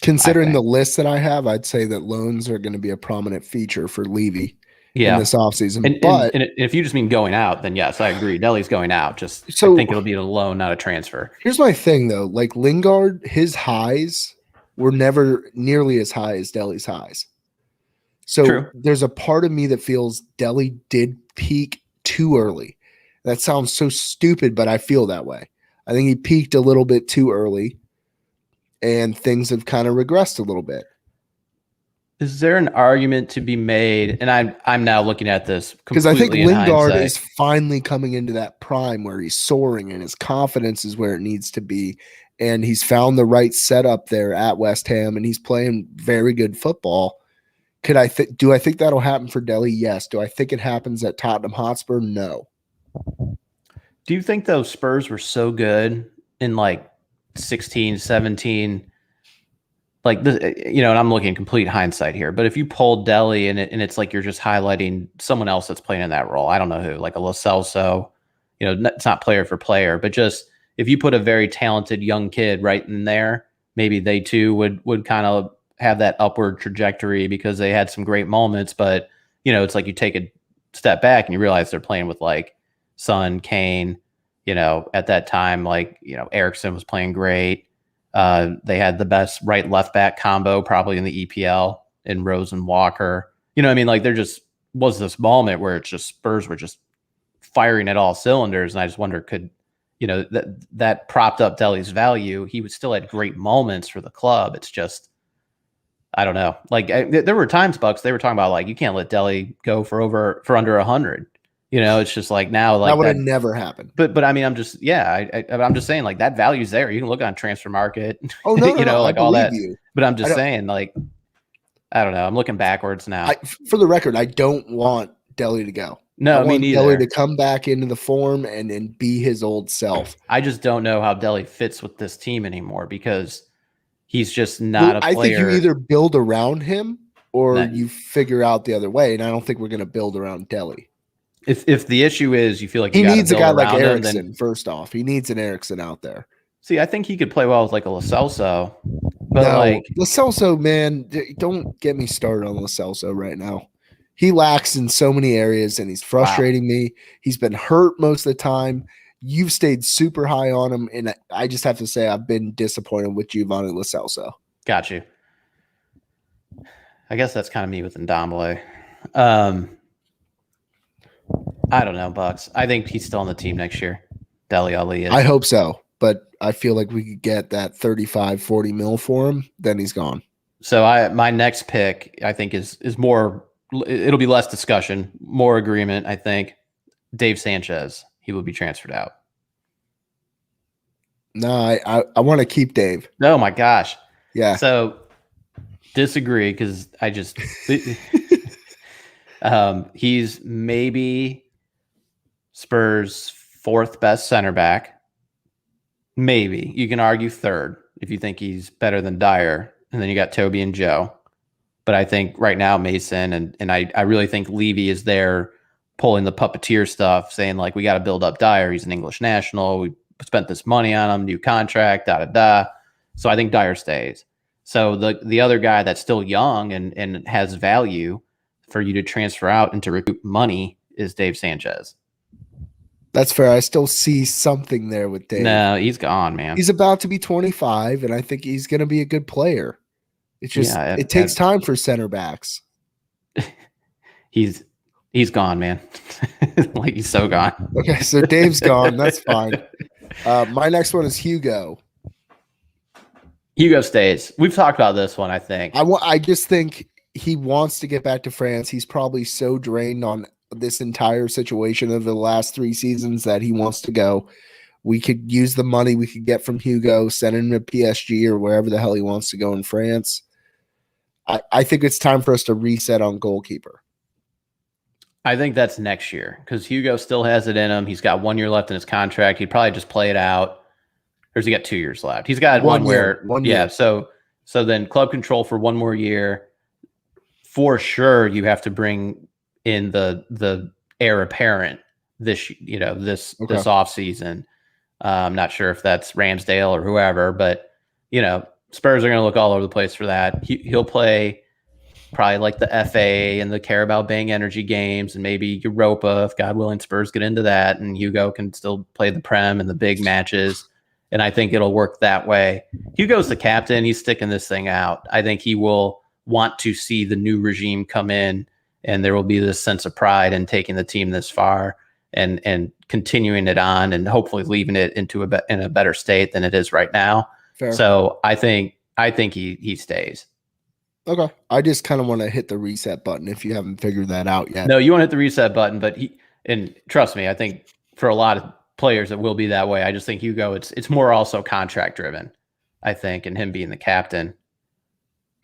B: Considering the list that I have, I'd say that loans are going to be a prominent feature for Levy in this offseason.
C: And if you just mean going out, then yes, I agree. Dele's going out. I think it'll be a loan, not a transfer.
B: Here's my thing, though. Like Lingard, his highs were never nearly as high as Dele's highs. So True. There's a part of me that feels Dele did peak too early. That sounds so stupid, but I feel that way. I think he peaked a little bit too early. And things have kind of regressed a little bit.
C: Is there an argument to be made? And I'm now looking at this
B: because I think Lingard is finally coming into that prime where he's soaring and his confidence is where it needs to be, and he's found the right setup there at West Ham, and he's playing very good football. Do I think that'll happen for Dele? Yes. Do I think it happens at Tottenham Hotspur? No.
C: Do you think those Spurs were so good in like 16, 17, like this, and I'm looking complete hindsight here, but if you pulled Dele and it's like you're just highlighting someone else that's playing in that role, I don't know who, like a Lo Celso, it's not player for player, but just if you put a very talented young kid right in there, maybe they too would kind of have that upward trajectory because they had some great moments, but it's like you take a step back and you realize they're playing with like Son, Kane, at that time, like, Eriksson was playing great. They had the best right left back combo probably in the EPL in Rose and Walker. Like there just was this moment where it's just Spurs were just firing at all cylinders. And I just wonder, could, that propped up Dele's value. He was still had great moments for the club. It's just, I don't know. Like there were times, Bucks, they were talking about like, you can't let Dele go for under 100. It's just like now, like
B: that would have never happened.
C: But I mean, I'm just saying like that value's there. You can look on Transfer Market.
B: Oh no,
C: like all that. But I'm just saying, like, I don't know. I'm looking backwards now.
B: For the record, I don't want Dele to go.
C: No, me neither.
B: Dele to come back into the form and be his old self.
C: I just don't know how Dele fits with this team anymore because he's just not a player.
B: I think you either build around him or you figure out the other way. And I don't think we're going to build around Dele.
C: If the issue is you feel like
B: he needs a guy like Eriksson, first off, he needs an Eriksson out there.
C: See, I think he could play well with like a Lo Celso. But
B: no,
C: like
B: Lo Celso, man, don't get me started on Lo Celso right now. He lacks in so many areas and he's frustrating me. He's been hurt most of the time. You've stayed super high on him, and I just have to say I've been disappointed with Giovanni Lo Celso.
C: Got you. I guess that's kind of me with Ndombele. I don't know, Bucks. I think he's still on the team next year. Dele Alli is.
B: I hope so, but I feel like we could get that 35, 40 mil for him, then he's gone.
C: So my next pick, I think, is more – it'll be less discussion, more agreement, I think. Dave Sanchez, he will be transferred out.
B: No, I want to keep Dave.
C: Oh, my gosh.
B: Yeah.
C: So disagree because I just he's maybe Spurs' fourth best center back. Maybe. You can argue third if you think he's better than Dyer. And then you got Toby and Joe. But I think right now Mason and I really think Levy is there pulling the puppeteer stuff, saying like we got to build up Dyer. He's an English national. We spent this money on him, new contract, da da da. So I think Dyer stays. So the other guy that's still young and has value for you to transfer out and to recoup money is Dave Sanchez.
B: That's fair. I still see something there with Dave.
C: No, he's gone, man.
B: He's about to be 25, and I think he's going to be a good player. It's just it takes time for center backs.
C: He's gone, man. Like, he's so gone.
B: Okay, so Dave's gone. That's fine. My next one is Hugo.
C: Hugo stays. We've talked about this one, I think.
B: I just think he wants to get back to France. He's probably so drained on this entire situation of the last 3 seasons that he wants to go. We could use the money we could get from Hugo, send him to PSG or wherever the hell he wants to go in France. I think it's time for us to reset on goalkeeper.
C: I think that's next year because Hugo still has it in him. He's got 1 year left in his contract. He'd probably just play it out. Or has he got 2 years left? He's got one year. So then club control for 1 more year. For sure, you have to bring in the heir apparent this off season. I'm not sure if that's Ramsdale or whoever, but Spurs are going to look all over the place for that. He'll play probably like the FA and the Carabao Bank Energy games and maybe Europa if God willing Spurs get into that, and Hugo can still play the Prem and the big matches. And I think it'll work that way. Hugo's the captain. He's sticking this thing out. I think he will want to see the new regime come in, and there will be this sense of pride in taking the team this far and continuing it on and hopefully leaving it in a better state than it is right now.
B: Fair.
C: So I think he stays.
B: Okay. I just kind of want to hit the reset button if you haven't figured that out yet.
C: No, you want to hit the reset button, but and trust me, I think for a lot of players it will be that way. I just think Hugo, it's more also contract driven, I think, and him being the captain.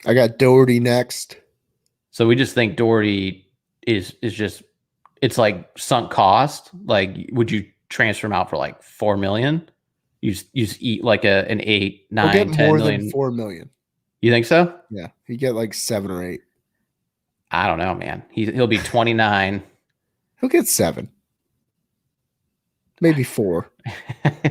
B: I got Doherty next.
C: So we just think Doherty is just, it's like sunk cost. Like, would you transfer him out for like 4 million? You just eat like an 8, 9,
B: we'll get
C: 10
B: more
C: million.
B: than 4 million.
C: You think so?
B: Yeah, he get like 7 or 8.
C: I don't know, man. He'll be 29.
B: He'll get 7. Maybe 4.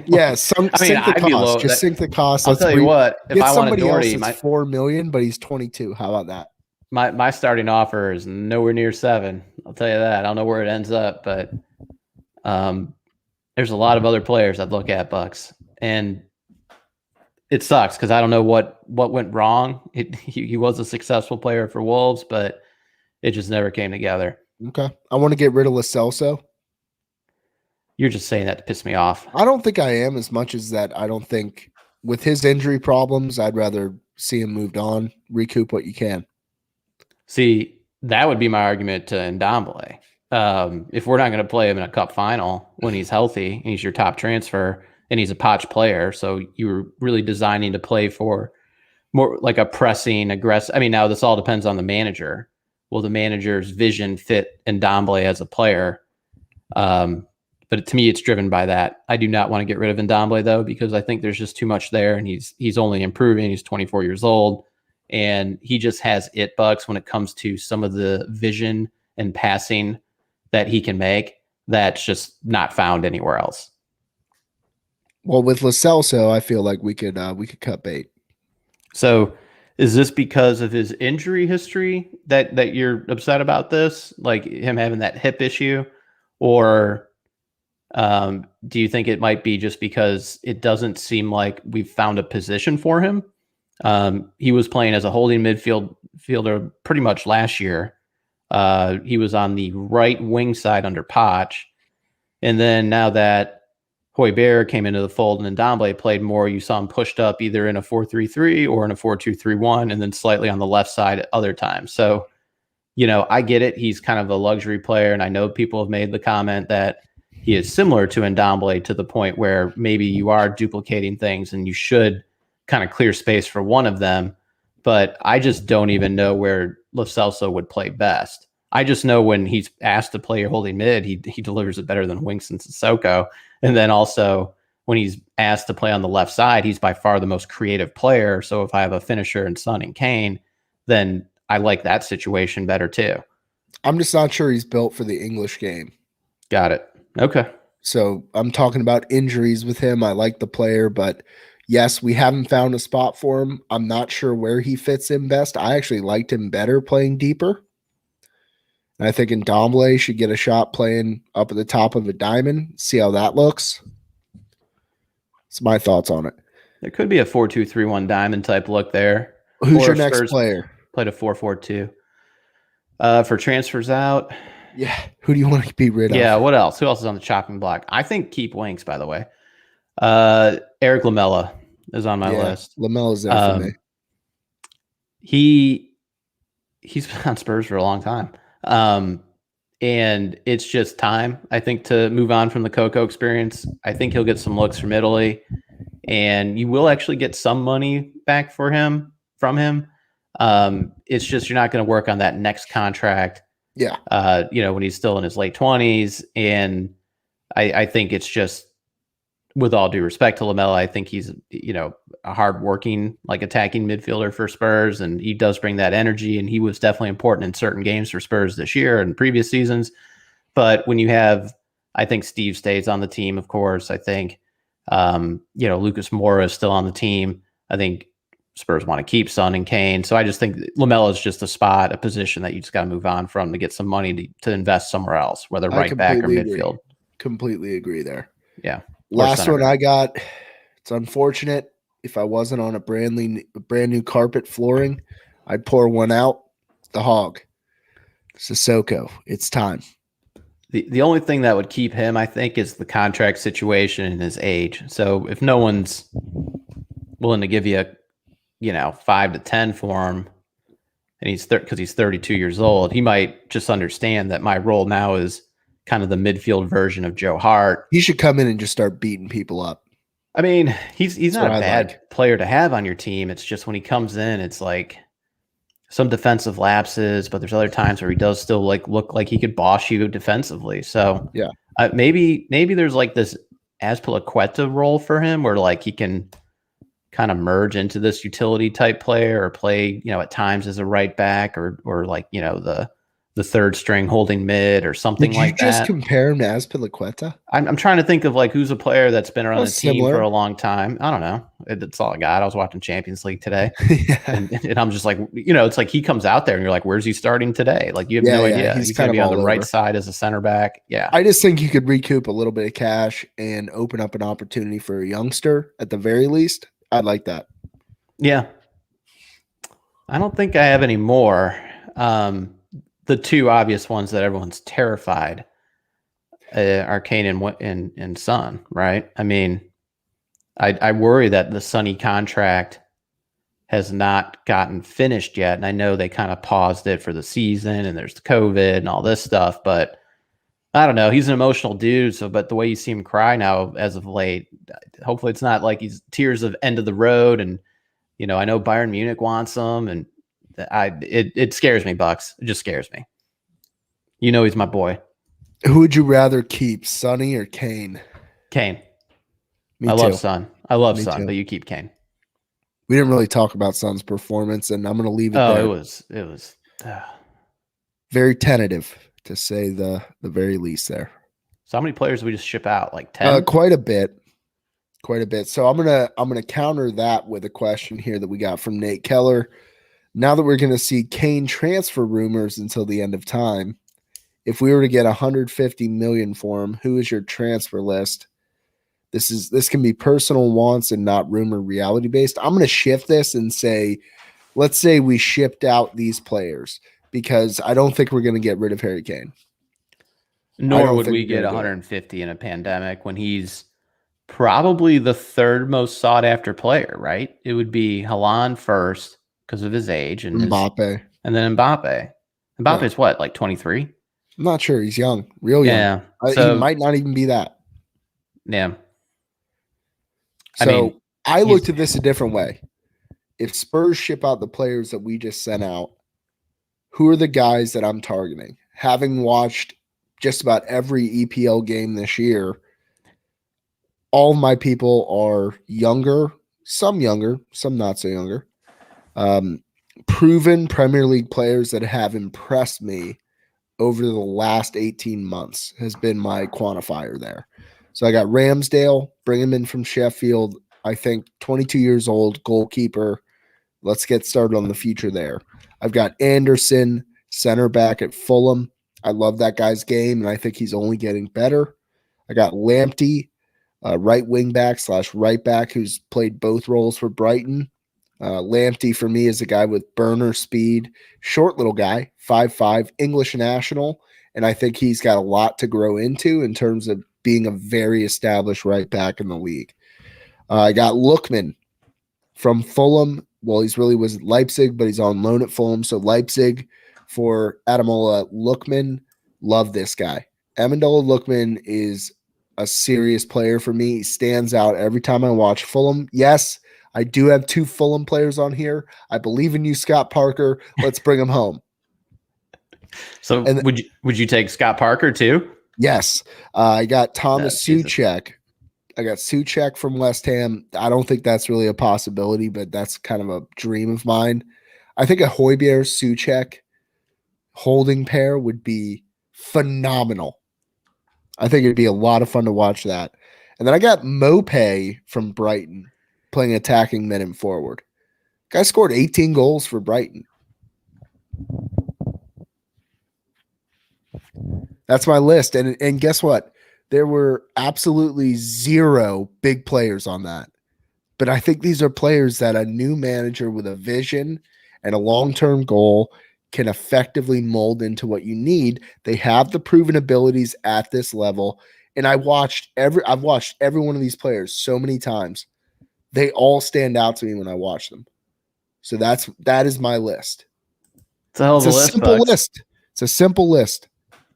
B: Yeah, sink the cost. Just sink the cost.
C: I'll tell you what. If I wanted Doherty,
B: else 4 million, but he's 22. How about that?
C: My starting offer is nowhere near 7. I'll tell you that. I don't know where it ends up, but there's a lot of other players I'd look at, Bucks, and it sucks because I don't know what went wrong. He was a successful player for Wolves, but it just never came together.
B: Okay, I want to get rid of Lo Celso.
C: You're just saying that to piss me off.
B: I don't think I am, as much as that I don't think with his injury problems, I'd rather see him moved on, recoup what you can.
C: See, that would be my argument to Ndombele. If we're not going to play him in a cup final when he's healthy and he's your top transfer and he's a Poch player, so you were really designing to play for more like a pressing, aggressive. I mean, now this all depends on the manager. Will the manager's vision fit Ndombele as a player? But to me, it's driven by that. I do not want to get rid of Ndombele, though, because I think there's just too much there, and he's only improving. He's 24 years old, and he just has it, Bucks, when it comes to some of the vision and passing that he can make. That's just not found anywhere else.
B: Well, with Lo Celso, I feel like we could cut bait.
C: So is this because of his injury history that you're upset about this, like him having that hip issue, or do you think it might be just because it doesn't seem like we've found a position for him? He was playing as a holding midfielder pretty much last year. He was on the right wing side under Poch. And then now that Højbjerg came into the fold and Ndombele played more, you saw him pushed up either in a 4-3-3 or in a 4-2-3-1, and then slightly on the left side at other times. So, I get it. He's kind of a luxury player, and I know people have made the comment that he is similar to Ndombele to the point where maybe you are duplicating things and you should kind of clear space for one of them. But I just don't even know where Lo Celso would play best. I just know when he's asked to play holding mid, he delivers it better than Winks and Sissoko. And then also when he's asked to play on the left side, he's by far the most creative player. So if I have a finisher in Son and Kane, then I like that situation better too.
B: I'm just not sure he's built for the English game.
C: Got it. Okay.
B: So I'm talking about injuries with him. I like the player, but yes, we haven't found a spot for him. I'm not sure where he fits in best. I actually liked him better playing deeper. And I think Ndombele should get a shot playing up at the top of a diamond. See how that looks. That's my thoughts on it.
C: There could be a 4-2-3-1 diamond type look there.
B: Who's
C: Or
B: your
C: if
B: next
C: Spurs
B: player?
C: played a 4-4-2. For transfers out,
B: Yeah. Who do you want to be rid
C: yeah,
B: of?
C: what else? Who else is on the chopping block? I think keep Winks, by the way. Eric Lamella is on my list.
B: Lamelo's there for me.
C: He's been on Spurs for a long time. And it's just time, I think, to move on from the Coco experience. I think he'll get some looks from Italy, and you will actually get some money back from him. It's just you're not going to work on that next contract.
B: Yeah.
C: When he's still in his late 20s, and I think it's just, with all due respect to Lamella, I think he's a hardworking, like attacking midfielder for Spurs, and he does bring that energy, and he was definitely important in certain games for Spurs this year and previous seasons. But when you have, I think Steve stays on the team, of course. I think Lucas Moura is still on the team. I think Spurs want to keep Son and Kane. So I just think Lamella is just a position that you just got to move on from to get some money to invest somewhere else, whether right back or midfield.
B: Completely agree there.
C: Yeah.
B: Last one I got. It's unfortunate. If I wasn't on a brand new carpet flooring, I'd pour one out. The Hog, Sissoko. It's time.
C: The only thing that would keep him, I think, is the contract situation and his age. So if no one's willing to give you 5 to 10 for him, and because he's 32 years old, he might just understand that my role now is kind of the midfield version of Joe Hart.
B: He should come in and just start beating people up.
C: I mean, he's not a bad player to have on your team. It's just when he comes in, it's like some defensive lapses, but there's other times where he does still look like he could boss you defensively. So
B: yeah,
C: maybe there's like this Azpilicueta role for him where like he can kind of merge into this utility type player or play, at times as a right back or like, the third string holding mid or something like that.
B: Did you just compare him to Azpilicueta?
C: I'm trying to think of like who's a player that's been around the team for a long time. I don't know. That's all I got. I was watching Champions League today, and I'm just like, it's like he comes out there and you're like, where's he starting today? Like you have no idea. He's going to be on the right side as a center back. Yeah.
B: I just think you could recoup a little bit of cash and open up an opportunity for a youngster at the very least. I'd like that.
C: Yeah. I don't think I have any more. The two obvious ones that everyone's terrified are Kane and Son, right? I mean, I worry that the Sonny contract has not gotten finished yet. And I know they kind of paused it for the season and there's the COVID and all this stuff, but I don't know. He's an emotional dude. But the way you see him cry now as of late, hopefully it's not like he's tears of end of the road. And, I know Bayern Munich wants him, and it scares me, Bucks. It just scares me. He's my boy.
B: Who would you rather keep, Sonny or Kane?
C: Kane.
B: Me
C: I
B: too.
C: love Son. I love
B: Me
C: Son,
B: too.
C: but you keep Kane.
B: We didn't really talk about Son's performance, and I'm going to leave it there.
C: It was
B: very tentative, to say the very least there.
C: So how many players did we just ship out? Like 10?
B: Quite a bit. So I'm gonna counter that with a question here that we got from Nate Keller. Now that we're gonna see Kane transfer rumors until the end of time, if we were to get 150 million for him, who is your transfer list? This can be personal wants and not rumor reality based. I'm gonna shift this and say, let's say we shipped out these players because I don't think we're gonna get rid of Harry Kane.
C: Nor would we get 150 in a pandemic when he's probably the third most sought after player, right? It would be Haaland first because of his age and
B: Mbappe.
C: And then Mbappe. Mbappe's what, like 23?
B: I'm not sure. He's young, real young.
C: Yeah.
B: He might not even be that.
C: Yeah.
B: I looked at this a different way. If Spurs ship out the players that we just sent out, who are the guys that I'm targeting? Having watched just about every EPL game this year, all of my people are younger, some not so younger. Proven Premier League players that have impressed me over the last 18 months has been my quantifier there. So I got Ramsdale, bring him in from Sheffield. I think 22 years old, goalkeeper. Let's get started on the future there. I've got Anderson, center back at Fulham. I love that guy's game, and I think he's only getting better. I got Lamptey, right wing back / right back, who's played both roles for Brighton. Lamptey for me is a guy with burner speed, short little guy, 5'5", English national, and I think he's got a lot to grow into in terms of being a very established right back in the league. I got Lookman from Fulham. Well, he's really was at Leipzig, but he's on loan at Fulham. So Leipzig for Ademola Lookman. Love this guy. Amendola Lookman is a serious player for me. He stands out every time I watch Fulham. Yes, I do have 2 Fulham players on here. I believe in you, Scott Parker. Let's bring him home.
C: So
B: And
C: would you take Scott Parker too?
B: yes, I got Thomas
C: Jesus.
B: Souček. I got Souček from West Ham. I don't think that's really a possibility, but that's kind of a dream of mine. I think a Højbjerg Souček holding pair would be phenomenal. I think it'd be a lot of fun to watch that. And then I got Mopay from Brighton playing attacking mid and forward. Guy scored 18 goals for Brighton. That's my list. And guess what? There were absolutely 0 big players on that. But I think these are players that a new manager with a vision and a long-term goal can effectively mold into what you need. They have the proven abilities at this level. And I've watched every one of these players so many times. They all stand out to me when I watch them. So that is my list.
C: It's a hell of a list,
B: simple
C: Bucks.
B: list. It's a simple list.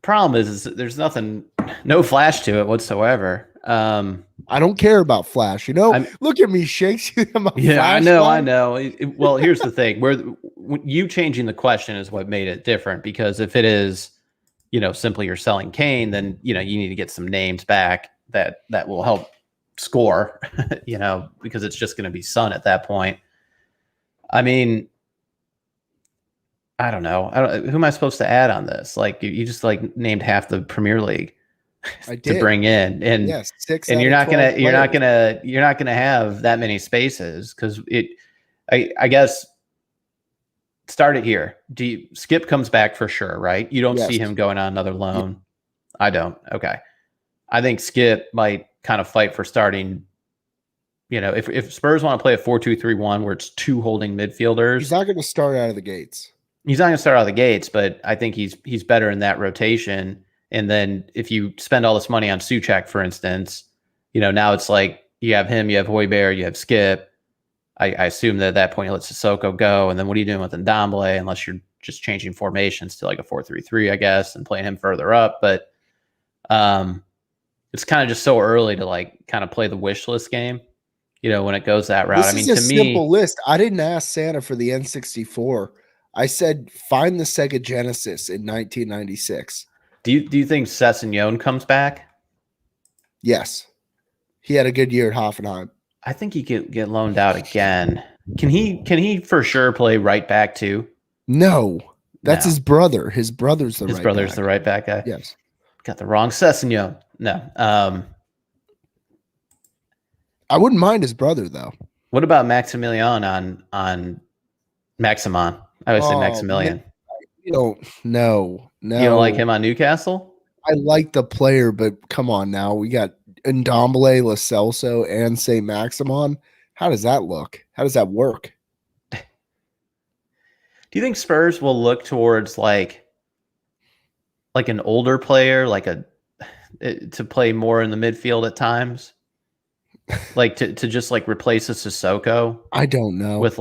C: Problem is there's no flash to it whatsoever.
B: I don't care about flash. Look at me, Shakes.
C: Yeah, I know. Well, here's the thing: you changing the question is what made it different. Because if it is, simply you're selling Kane, then you need to get some names back that will help score. Because it's just going to be Son at that point. I mean, I don't know. Who am I supposed to add on this? Like you just named half the Premier League to bring in, and
B: yes, 6
C: and you're not gonna have that many spaces because I guess start it here. Skip comes back for sure, right? You don't see him going on another loan. Yeah. I don't. Okay. I think Skip might kind of fight for starting. If Spurs want to play a 4-2-3-1 where it's 2 holding midfielders,
B: he's not going to start out of the gates.
C: He's not going to start out of the gates, but I think he's better in that rotation. And then if you spend all this money on Souček, for instance, now it's like you have him, you have Højbjerg, you have Skip. I assume that at that point you let Sissoko go. And then what are you doing with Ndombele unless you're just changing formations to like a 4-3-3, I guess, and playing him further up. But it's kind of just so early to kind of play the wish list game, when it goes that route.
B: This is a simple list. I didn't ask Santa for the N64. I said, find the Sega Genesis in 1996.
C: Do you think Sessegnon comes back?
B: Yes. He had a good year at Hoffenheim.
C: I think he could get loaned out again. Can he for sure play right back too?
B: No. That's his brother. His brother's the
C: right back guy.
B: Yes.
C: Got the wrong Sessegnon. No.
B: I wouldn't mind his brother though.
C: What about Maximilian on Maximon? I always say Maximilian.
B: You don't know. No.
C: You don't like him on Newcastle?
B: I like the player, but come on now. We got Ndombele, Lo Celso, and St. Maximon. How does that look? How does that work?
C: Do you think Spurs will look towards like an older player, to play more in the midfield at times? To just replace a Sissoko?
B: I don't know.
C: With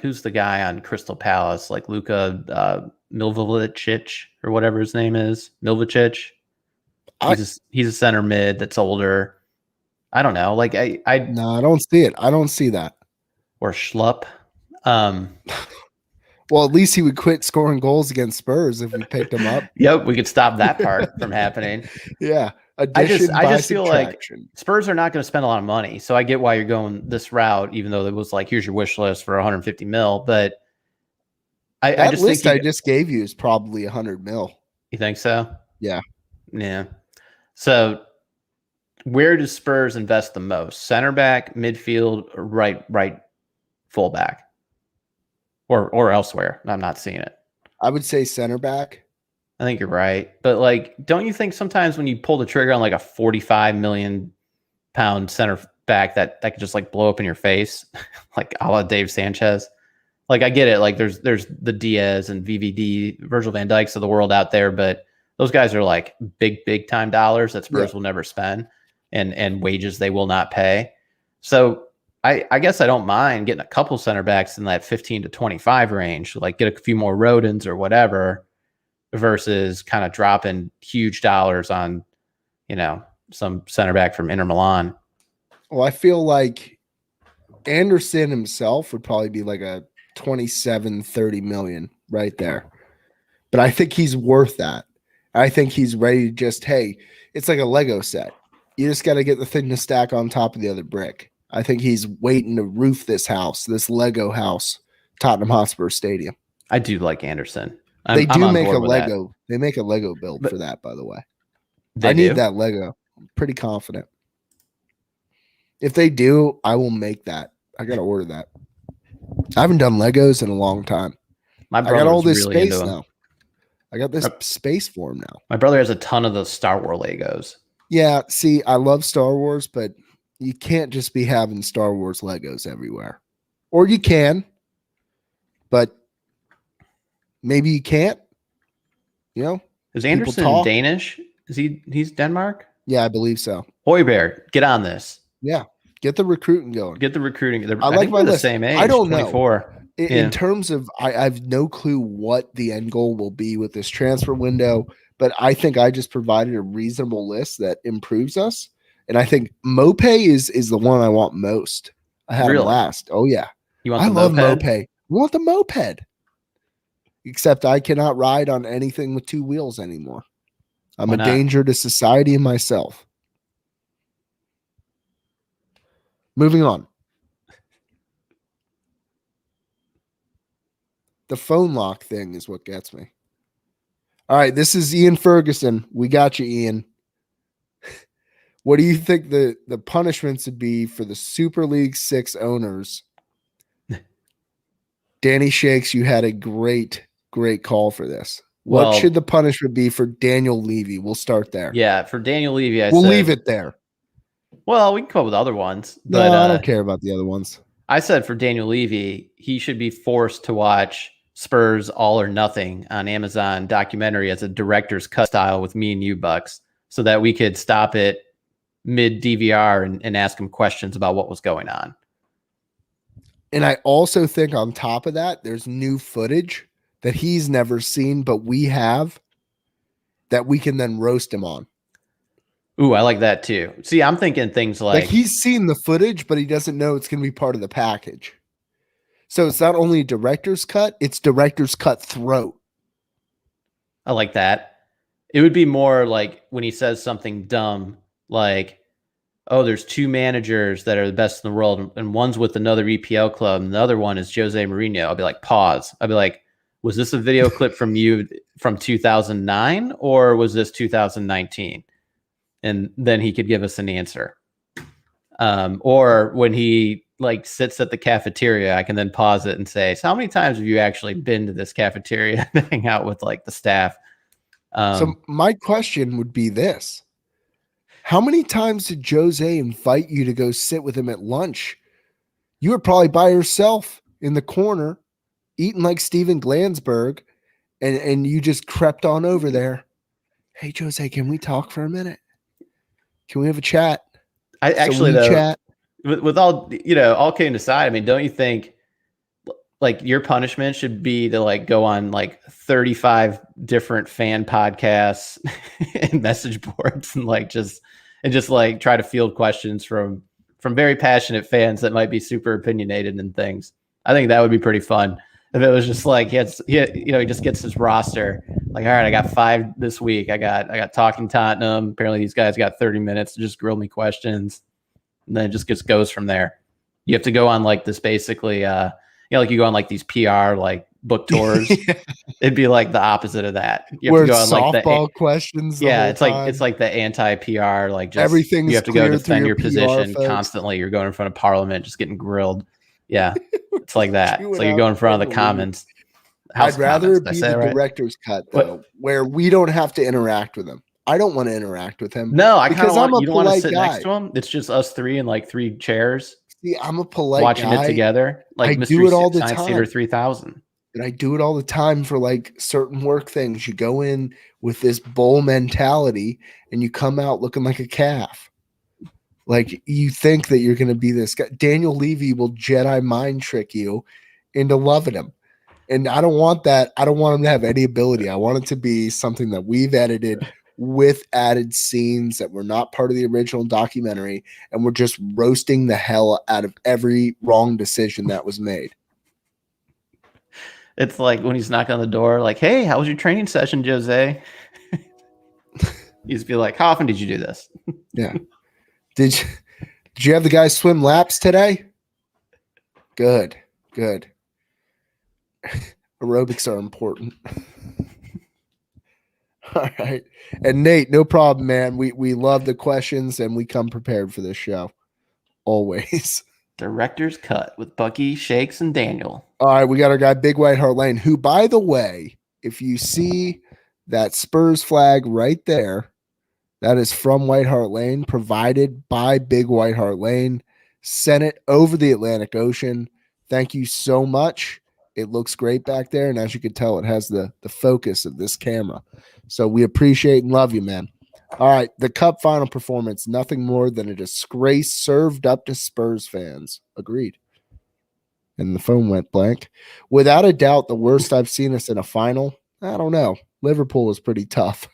C: who's the guy on Crystal Palace? Like Luka Milvicic or whatever his name is. Milvicic. He's a center mid that's older. I don't know.
B: No, I don't see it. I don't see that.
C: Or Schlupp.
B: Well, at least he would quit scoring goals against Spurs if we picked him up.
C: Yep, we could stop that part from happening.
B: Yeah.
C: I just feel like Spurs are not going to spend a lot of money. So I get why you're going this route, even though it was here's your wish list for 150 mil. But
B: I just gave you is probably 100 mil.
C: You think so?
B: Yeah.
C: Yeah. So where does Spurs invest the most? Center back, midfield, or right fullback, or elsewhere? I'm not seeing it.
B: I would say center back.
C: I think you're right, but like, don't you think sometimes when you pull the trigger on like a 45 million pound center back that could just like blow up in your face, like a la Dave Sanchez? Like, I get it. Like, there's the Diaz and VVD, Virgil van Dijks of the world out there, but those guys are like big time dollars that Spurs will never spend, and wages they will not pay. So I guess I don't mind getting a couple center backs in that 15 to 25 range, like get a few more Rodens or whatever, versus kind of dropping huge dollars on, some center back from Inter Milan.
B: Well, I feel like Anderson himself would probably be like a 27-30 million right there. But I think he's worth that. I think he's ready to just, hey, it's like a Lego set. You just got to get the thing to stack on top of the other brick. I think he's waiting to roof this house, this Lego house, Tottenham Hotspur Stadium.
C: I do like Anderson.
B: They do make a Lego. They make a Lego build for that, by the way. I need that Lego. I'm pretty confident. If they do, I will make that. I got to order that. I haven't done Legos in a long time.
C: I got all this really space now.
B: I got this space for him now.
C: My brother has a ton of the Star Wars Legos.
B: Yeah, see, I love Star Wars, but you can't just be having Star Wars Legos everywhere. Or you can, but maybe you can't.
C: Is Anderson Danish? He's Denmark?
B: Yeah, I believe so.
C: Højbjerg, get on this.
B: Yeah, get the recruiting going.
C: Get the recruiting.
B: I like my
C: the same age.
B: I don't
C: 24.
B: know. In terms of, I have no clue what the end goal will be with this transfer window, but I think I just provided a reasonable list that improves us. And I think Mope is the one I want most. I had him last. Oh, yeah. I love Mope. I want the moped. Except I cannot ride on anything with two wheels anymore. I'm a danger to society and myself. Moving on. The phone lock thing is what gets me. All right, this is Ian Ferguson. We got you, Ian. What do you think the punishments would be for the Super League 6 owners? Danny Shakes, you had a great call for this. What should the punishment be for Daniel Levy? We'll start there.
C: Yeah, for Daniel Levy,
B: we'll leave it there.
C: Well, we can come up with other ones.
B: No,
C: but,
B: I don't care about the other ones.
C: I said for Daniel Levy, he should be forced to watch Spurs All or Nothing on Amazon documentary as a director's cut style with me and you, Bucks, so that we could stop it mid DVR and ask him questions about what was going on.
B: And I also think on top of that, there's new footage that he's never seen, but we have, that we can then roast him on.
C: Ooh, I like that too. See, I'm thinking things like
B: he's seen the footage, but he doesn't know it's going to be part of the package. So it's not only director's cut, it's director's cut throat.
C: I like that. It would be more like when he says something dumb, like, oh, there's two managers that are the best in the world, and one's with another EPL club, and the other one is Jose Mourinho. I'll be like, pause. I'll be like, was this a video clip from you from 2009, or was this 2019? And then he could give us an answer. Or when he like sits at the cafeteria, I can then pause it and say, so how many times have you actually been to this cafeteria and hang out with like the staff?
B: So my question would be this. How many times did Jose invite you to go sit with him at lunch? You were probably by yourself in the corner, eating like Steven Glansberg, and you just crept on over there. Hey, Jose, can we talk for a minute? Can we have a chat?
C: I actually, though, chat? With all, all kidding aside, I mean, don't you think like your punishment should be to like go on like 35 different fan podcasts and message boards and just like try to field questions from very passionate fans that might be super opinionated and things? I think that would be pretty fun if it was just like he just gets his roster. Like, all right, I got 5 this week. I got Talking Tottenham. Apparently these guys got 30 minutes to just grill me questions. And then it just goes from there. You have to go on like this basically You know, like you go on like these PR like book tours. It'd be like the opposite of that. You have
B: Where
C: to go
B: it's
C: on like
B: softball questions the whole time.
C: it's like the anti-PR, like just you
B: Everything's
C: have to go
B: clear through
C: defend
B: your
C: your
B: PR
C: position
B: folks.
C: constantly. You're going in front of Parliament, just getting grilled. Yeah, it's like that. It's
B: Queuing
C: like you're
B: up,
C: going in front of
B: trying
C: the
B: to leave.
C: Commons, House
B: I'd
C: of
B: rather
C: Commons.
B: it
C: Did I
B: be
C: say
B: the
C: that right?
B: director's cut,
C: What?
B: though, where we don't have to interact with him. I don't want to interact with him
C: No, I kind of
B: because I'm
C: want
B: a
C: you don't want to
B: polite
C: sit next
B: guy.
C: to him. It's just us three in like three chairs
B: See, I'm a polite
C: watching it
B: guy.
C: together,
B: I
C: like
B: do
C: Mystery
B: it all the
C: Science Theater
B: time.
C: 3000.
B: And I do it all the time for like certain work things. You go in with this bull mentality and you come out looking like a calf. Like you think that you're going to be this guy. Daniel Levy will Jedi mind trick you into loving him. And I don't want that. I don't want him to have any ability. I want it to be something that we've edited with added scenes that were not part of the original documentary. And we're just roasting the hell out of every wrong decision that was made.
C: It's like when he's knocking on the door, like, "Hey, how was your training session, Jose?" You just be like, "How often did you do this?"
B: Yeah. Did you have the guys swim laps today? Good. Aerobics are important. All right. And Nate, no problem, man. We love the questions and we come prepared for this show. Always.
C: Director's cut with Bucky, Shakes, and Daniel.
B: All right, we got our guy Big White Hart Lane, who, by the way, if you see that Spurs flag right there, that is from White Hart Lane, provided by Big White Hart Lane. Sent it over the Atlantic Ocean. Thank you so much. It looks great back there, and as you can tell, it has the focus of this camera. So we appreciate and love you, man. All right, the Cup final performance, nothing more than a disgrace served up to Spurs fans. Agreed. And the phone went blank. Without a doubt, the worst I've seen us in a final. I don't know. Liverpool was pretty tough.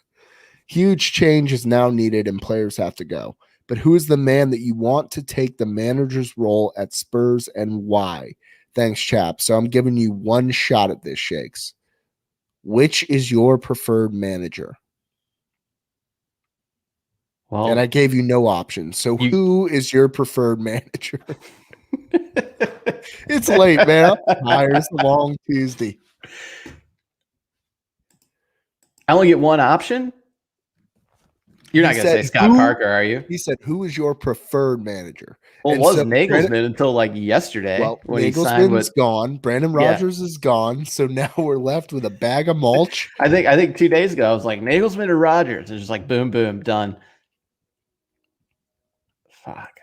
B: Huge change is now needed and players have to go. But who is the man that you want to take the manager's role at Spurs and why? Thanks, chap. So I'm giving you one shot at this, Shakes. Which is your preferred manager?
C: Well,
B: and I gave you no options. So who is your preferred manager? It's late, man. It's a long Tuesday.
C: I only get one option? You're not going to say Scott Parker, are you?
B: He said, who is your preferred manager?
C: Well, it was Nagelsmann until like yesterday.
B: Well, when Nagelsmann's gone. Brandon Rodgers is gone. So now we're left with a bag of mulch.
C: I think 2 days ago, I was like, Nagelsmann or Rodgers? It's just like, boom, boom, done. Fuck.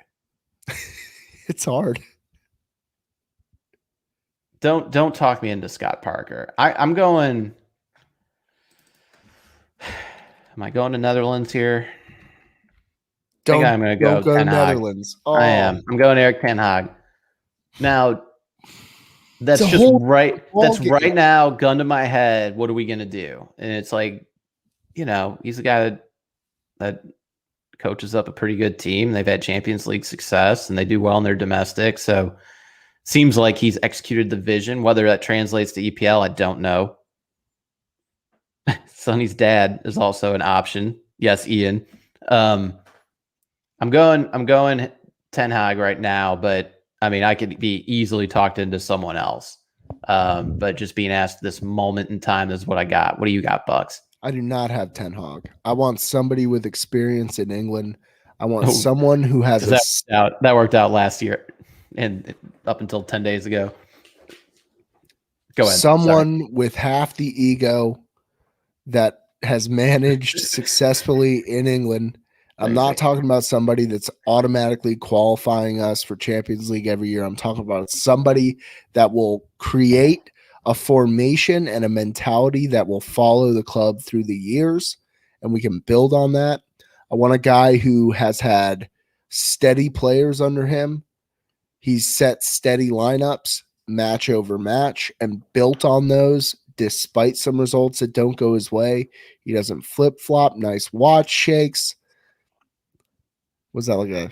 B: It's hard.
C: Don't talk me into Scott Parker. I'm going. Am I going to Netherlands here? I think I'm going to go
B: to Netherlands.
C: Oh. I am. I'm going Erik ten Hag. Now, that's just right. That's right now, gun to my head. What are we going to do? And it's like, he's a guy that coaches up a pretty good team. They've had Champions League success and they do well in their domestic. So seems like he's executed the vision. Whether that translates to EPL, I don't know. Sonny's dad is also an option. Yes, Ian. I'm going Ten Hag right now, but I mean, I could be easily talked into someone else. But just being asked this moment in time is what I got. What do you got, Bucks?
B: I do not have Ten Hag. I want somebody with experience in England. I want someone who has
C: that worked out last year and up until 10 days ago. Go ahead.
B: Someone with half the ego that has managed successfully in England. I'm not talking about somebody that's automatically qualifying us for Champions League every year. I'm talking about somebody that will create a formation and a mentality that will follow the club through the years, and we can build on that. I want a guy who has had steady players under him. He's set steady lineups, match over match, and built on those despite some results that don't go his way. He doesn't flip-flop. Nice watch, Shakes. Was that like a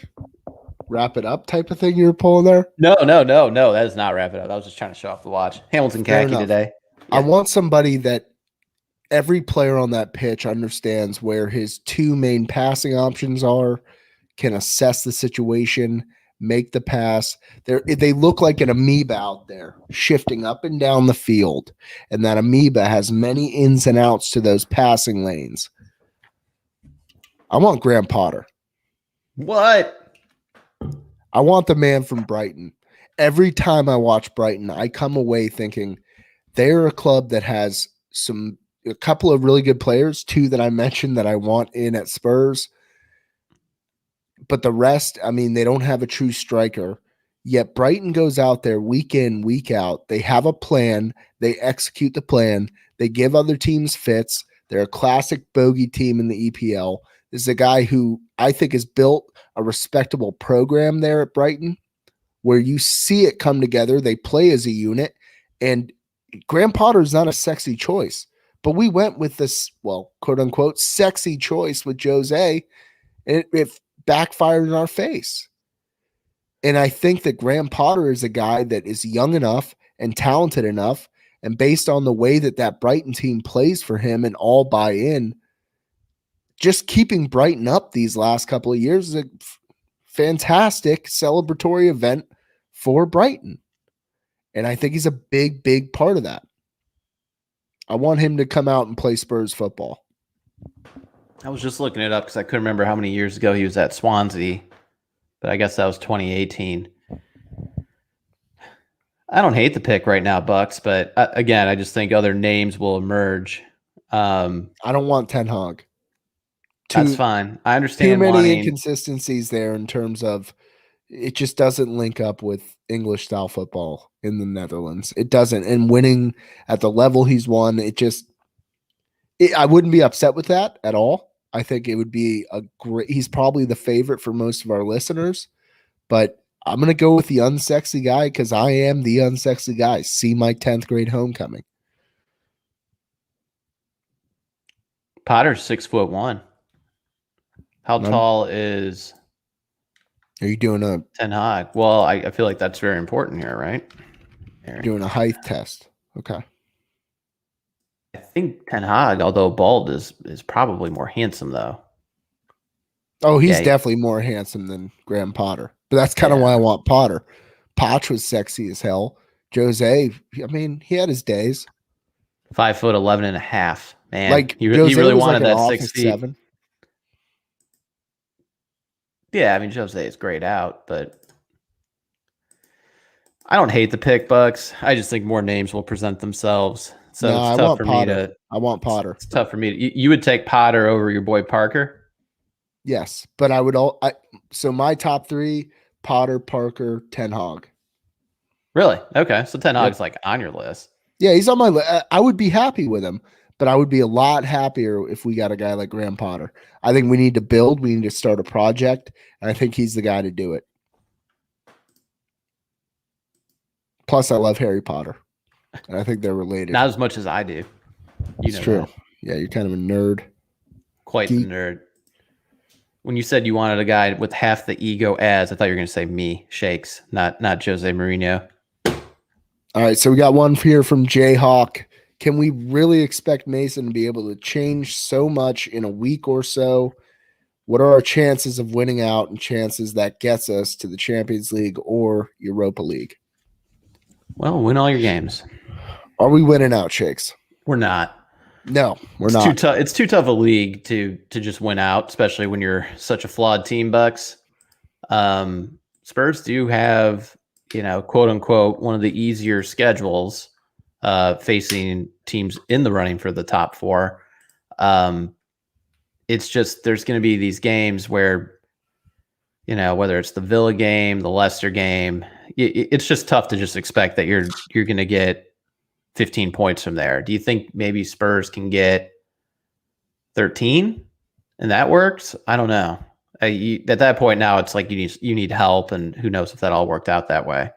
B: wrap it up type of thing you were pulling there?
C: No. That is not wrap it up. I was just trying to show off the watch. Hamilton khaki today.
B: Yeah. I want somebody that every player on that pitch understands where his two main passing options are, can assess the situation, make the pass. They look like an amoeba out there, shifting up and down the field. And that amoeba has many ins and outs to those passing lanes. I want Graham Potter.
C: What?
B: I want the man from Brighton. Every time I watch Brighton, I come away thinking they're a club that has a couple of really good players, two that I mentioned that I want in at Spurs. But the rest, I mean, they don't have a true striker. Yet Brighton goes out there week in, week out. They have a plan. They execute the plan. They give other teams fits. They're a classic bogey team in the EPL. This is a guy who I think has built a respectable program there at Brighton where you see it come together. They play as a unit. And Graham Potter is not a sexy choice. But we went with this, well, quote unquote, sexy choice with Jose. And it backfired in our face. And I think that Graham Potter is a guy that is young enough and talented enough. And based on the way that Brighton team plays for him and all buy in, just keeping Brighton up these last couple of years is a fantastic celebratory event for Brighton. And I think he's a big, big part of that. I want him to come out and play Spurs football.
C: I was just looking it up because I couldn't remember how many years ago he was at Swansea, but I guess that was 2018. I don't hate the pick right now, Bucks, but again, I just think other names will emerge.
B: I don't want Ten Hag.
C: That's fine. I understand.
B: Too many inconsistencies there in terms of it just doesn't link up with English style football in the Netherlands. It doesn't. And winning at the level he's won, I wouldn't be upset with that at all. I think it would be he's probably the favorite for most of our listeners, but I'm going to go with the unsexy guy because I am the unsexy guy. See my 10th grade homecoming.
C: Potter's 6'1". How tall is...
B: Are you doing a
C: Ten Hag? Well, I feel like that's very important here, right?
B: Doing a height test. Okay.
C: I think Ten Hag, although bald, is probably more handsome, though.
B: Oh, he's definitely more handsome than Graham Potter. But that's kind of why I want Potter. Poch was sexy as hell. Jose, I mean, he had his days.
C: 5'11.5". Man,
B: like
C: he really wanted
B: like
C: that 6 feet.
B: 7.
C: Yeah, I mean, Jose is grayed out, but I don't hate the pick, Bucks. I just think more names will present themselves. So
B: no,
C: it's tough for me to.
B: I want Potter.
C: It's tough for me to. You would take Potter over your boy Parker?
B: Yes, but I would so my top 3: Potter, Parker, Ten Hag.
C: Really? Okay, so Ten Hag's like on your list.
B: Yeah, he's on my list. I would be happy with him, but I would be a lot happier if we got a guy like Graham Potter. I think we need to build. We need to start a project, and I think he's the guy to do it. Plus, I love Harry Potter, and I think they're related.
C: Not as much as I do.
B: It's true. That. Yeah, you're kind of a nerd.
C: Quite the nerd. When you said you wanted a guy with half the ego as, I thought you were going to say me, Shakes, not Jose Mourinho.
B: All right, so we got one here from Jayhawk. Can we really expect Mason to be able to change so much in a week or so? What are our chances of winning out and chances that gets us to the Champions League or Europa League?
C: Well, win all your games.
B: Are we winning out, Shakes?
C: We're not.
B: No, we're not.
C: It's too tough a league to just win out, especially when you're such a flawed team, Bucks. Spurs do have, quote unquote, one of the easier schedules facing teams in the running for the top 4. It's just there's going to be these games where, whether it's the Villa game, the Leicester game, it's just tough to just expect that you're going to get 15 points from there. Do you think maybe Spurs can get 13 and that works? I don't know. At that point now, it's like you need help, and who knows if that all worked out that way.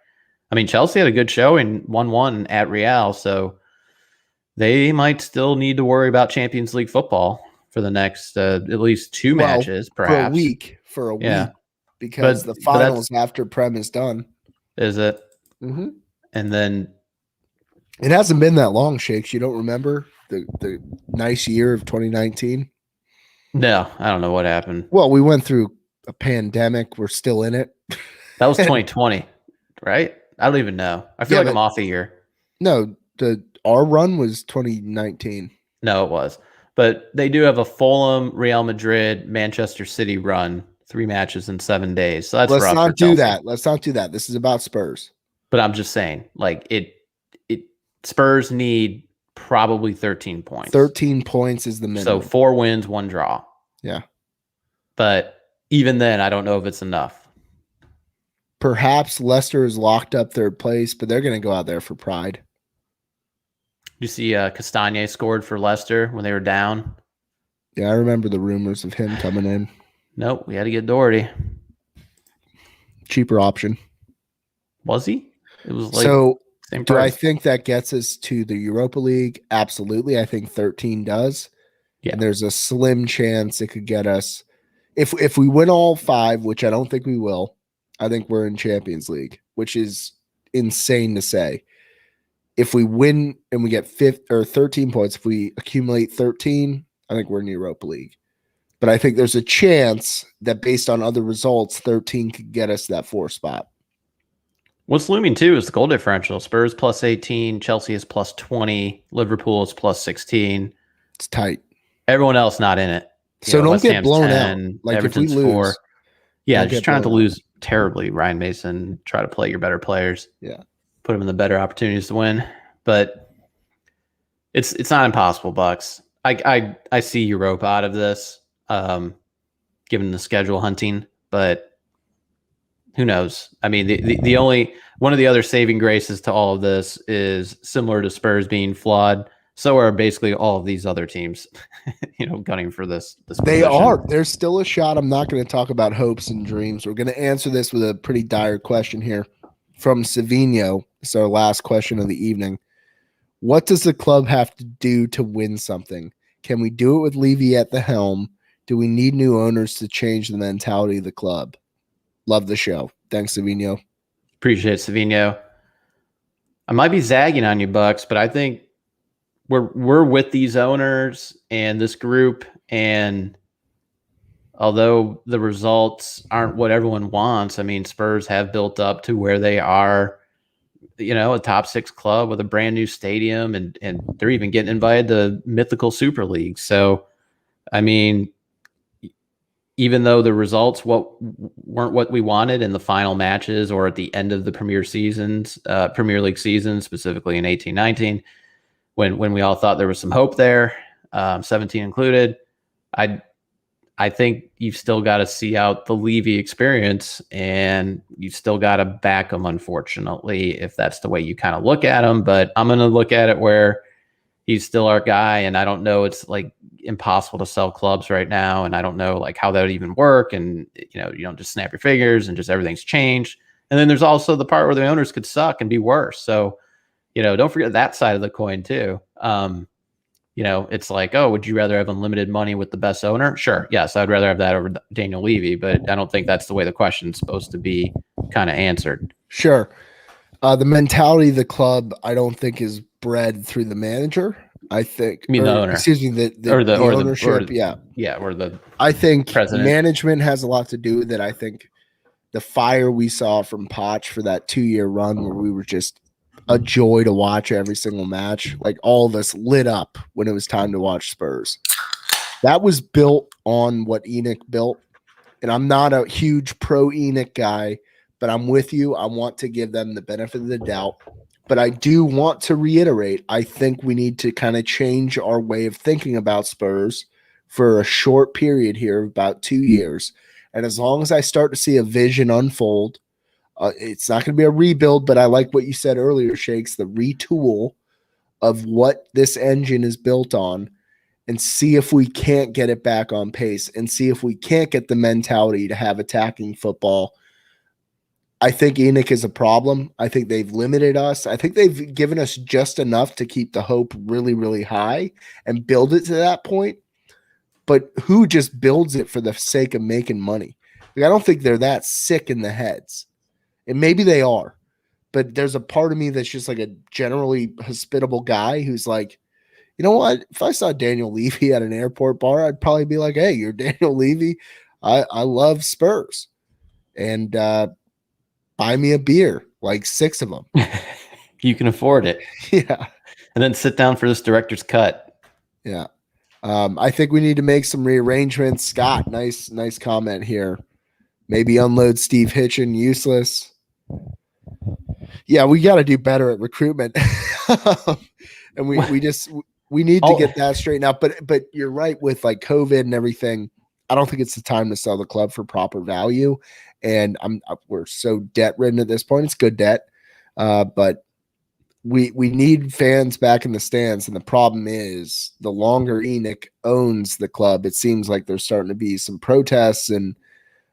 C: I mean, Chelsea had a good showing, 1-1 at Real, so they might still need to worry about Champions League football for the next at least 2 matches, perhaps.
B: For a week, because the finals after Prem is done.
C: Is it?
B: Mm-hmm.
C: And then
B: it hasn't been that long, Shakes. You don't remember the nice year of 2019?
C: No, I don't know what happened.
B: Well, we went through a pandemic. We're still in it.
C: That was 2020, right? I don't even know. I feel
B: Yeah,
C: like I'm
B: but
C: off a year.
B: no, our run was 2019.
C: No, it was. But they do have a Fulham, Real Madrid, Manchester City run, 3 matches in 7 days. So that's
B: Let's
C: rough for
B: not do
C: Chelsea.
B: that. Let's not do that. This is about Spurs.
C: But I'm just saying, like it Spurs need probably 13 points.
B: 13 points is the
C: So
B: minimum.
C: 4 wins, 1 draw.
B: Yeah.
C: But even then, I don't know if it's enough.
B: Perhaps Leicester is locked up third place, but they're going to go out there for pride.
C: You see Castagne scored for Leicester when they were down.
B: Yeah, I remember the rumors of him coming in.
C: Nope, we had to get Doherty.
B: Cheaper option.
C: Was he? It was like
B: So,
C: same
B: do I
C: price.
B: think that gets us to the Europa League? Absolutely. I think 13 does.
C: Yeah.
B: And there's a slim chance it could get us. If we win all 5, which I don't think we will, I think we're in Champions League, which is insane to say. If we win and we get 13 points, if we accumulate 13, I think we're in Europa League. But I think there's a chance that based on other results, 13 could get us that 4 spot.
C: What's looming too is the goal differential. Spurs plus 18, Chelsea is plus 20, Liverpool is plus 16.
B: It's tight.
C: Everyone else not in it.
B: So don't
C: West
B: get
C: Ham's
B: blown
C: 10,
B: out. Like
C: Everton's
B: if we lose,
C: 4. Yeah,
B: don't
C: just
B: get
C: trying not to
B: blown out.
C: lose terribly. Ryan Mason, try to play your better players.
B: Yeah.
C: Put them in the better opportunities to win. But it's not impossible, Bucks. I see Europa out of this, given the schedule hunting, but who knows? I mean, the only one of the other saving graces to all of this is similar to Spurs being flawed. So are basically all of these other teams, gunning for this.
B: They
C: position.
B: are. There's still a shot. I'm not going to talk about hopes and dreams. We're going to answer this with a pretty dire question here from Savino. It's our last question of the evening. What does the club have to do to win something? Can we do it with Levy at the helm? Do we need new owners to change the mentality of the club? Love the show. Thanks, Savino.
C: Appreciate it, Savino. I might be zagging on you, Bucks, but I think we're with these owners and this group, and although the results aren't what everyone wants, I mean, Spurs have built up to where they are, a top 6 club with a brand new stadium, and they're even getting invited to mythical Super League. So, I mean, even though the results weren't what we wanted in the final matches or at the end of the Premier League season, specifically in 18-19, when we all thought there was some hope there, 17 included, I think you've still got to see out the Levy experience, and you've still got to back him, unfortunately, if that's the way you kind of look at him. But I'm going to look at it where he's still our guy, and I don't know, it's like impossible to sell clubs right now, and I don't know like how that would even work, and you don't just snap your fingers and just everything's changed. And then there's also the part where the owners could suck and be worse. So don't forget that side of the coin too. It's like, oh, would you rather have unlimited money with the best owner? Sure. Yes, I'd rather have that over Daniel Levy, but I don't think that's the way the question's supposed to be kind of answered.
B: Sure. The mentality of the club, I don't think, is bred through the manager. I think,
C: the owner.
B: Excuse me, the ownership.
C: Or the
B: I think
C: president.
B: Management has a lot to do with it. I think the fire we saw from Poch for that 2-year run where we were just a joy to watch every single match. Like all of us lit up when it was time to watch Spurs. That was built on what Enoch built. And I'm not a huge pro Enoch guy, but I'm with you. I want to give them the benefit of the doubt. But I do want to reiterate, I think we need to kind of change our way of thinking about Spurs for a short period here, about 2 years. And as long as I start to see a vision unfold, it's not going to be a rebuild, but I like what you said earlier, Shakes, the retool of what this engine is built on, and see if we can't get it back on pace and see if we can't get the mentality to have attacking football. I think Enoch is a problem. I think they've limited us. I think they've given us just enough to keep the hope really, really high and build it to that point. But who just builds it for the sake of making money? Like, I don't think they're that sick in the heads. And maybe they are, but there's a part of me that's just like a generally hospitable guy who's like, you know what? If I saw Daniel Levy at an airport bar, I'd probably be like, hey, you're Daniel Levy. I love Spurs. And buy me a beer, like 6 of them.
C: You can afford it.
B: Yeah.
C: And then sit down for this director's cut.
B: Yeah. I think we need to make some rearrangements. Scott, nice comment here. Maybe unload Steve Hitchen, useless. Yeah, we got to do better at recruitment. And we need to get that straightened out. But you're right with like COVID and everything. I don't think it's the time to sell the club for proper value. And we're so debt ridden at this point. It's good debt. But we need fans back in the stands. And the problem is the longer Enoch owns the club, it seems like there's starting to be some protests and,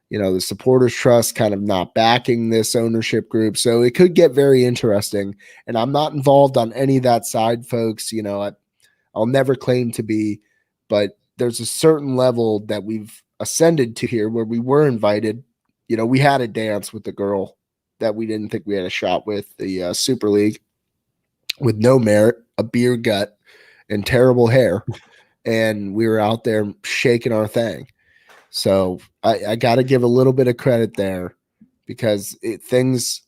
B: the supporters trust kind of not backing this ownership group. So it could get very interesting. And I'm not involved on any of that side, folks. I'll never claim to be, but there's a certain level that we've ascended to here where we were invited. We had a dance with the girl that we didn't think we had a shot with, the Super League, with no merit, a beer gut, and terrible hair. And we were out there shaking our thing. So I got to give a little bit of credit there because things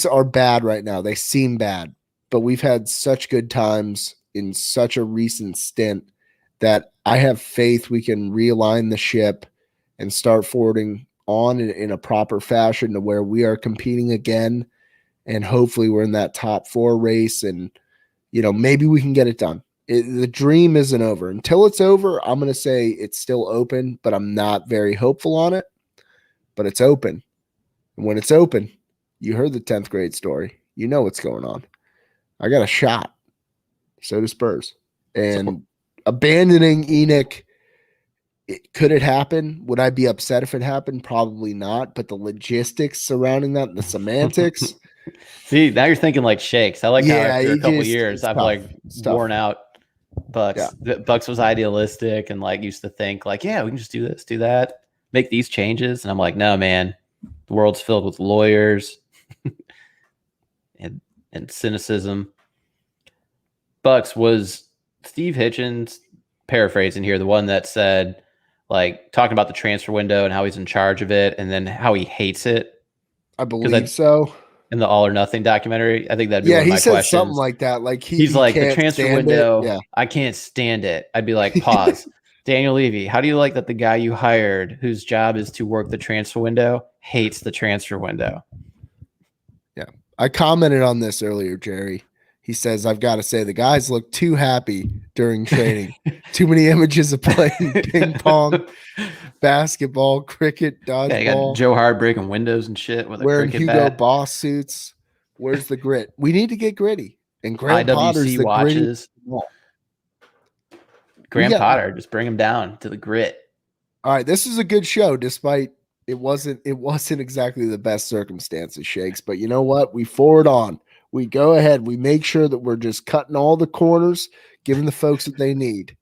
B: are bad right now. They seem bad, but we've had such good times in such a recent stint that I have faith we can realign the ship and start forwarding on in a proper fashion to where we are competing again. And hopefully we're in that top 4 race and, maybe we can get it done. The dream isn't over. Until it's over, I'm going to say it's still open, but I'm not very hopeful on it. But it's open. And when it's open, you heard the 10th grade story. You know what's going on. I got a shot. So do Spurs. And abandoning Enoch, could it happen? Would I be upset if it happened? Probably not. But the logistics surrounding that and the semantics.
C: See, now you're thinking like Shakes. I like how after a couple years, I've worn out Bucks. Yeah. Bucks was idealistic and used to think we can just do this, do that, make these changes. And I'm like, no, man, the world's filled with lawyers and cynicism. Bucks was Steve Hitchens, paraphrasing here, the one that said, talking about the transfer window and how he's in charge of it and then how he hates it.
B: I believe so.
C: In the All or Nothing documentary, I think that'd be one of my questions. Yeah, he said
B: something like that.
C: He's like, the transfer window,
B: yeah.
C: I can't stand it. I'd be like, pause. Daniel Levy, how do you like that the guy you hired, whose job is to work the transfer window, hates the transfer window?
B: Yeah. I commented on this earlier, Jerry. He says, I've got to say, the guys look too happy during training. Too many images of playing ping pong, basketball, cricket, dodgeball. Yeah, you got
C: Joe Hart breaking windows and shit with
B: wearing
C: a cricket
B: Hugo
C: bat.
B: Boss suits. Where's the grit? We need to get gritty. And Graham Potter's the
C: watches. Graham Potter, just bring him down to the grit.
B: All right, this is a good show, despite it wasn't exactly the best circumstances, Shakes. But you know what? We forward on. We go ahead. We make sure that we're just cutting all the corners, giving the folks what they need.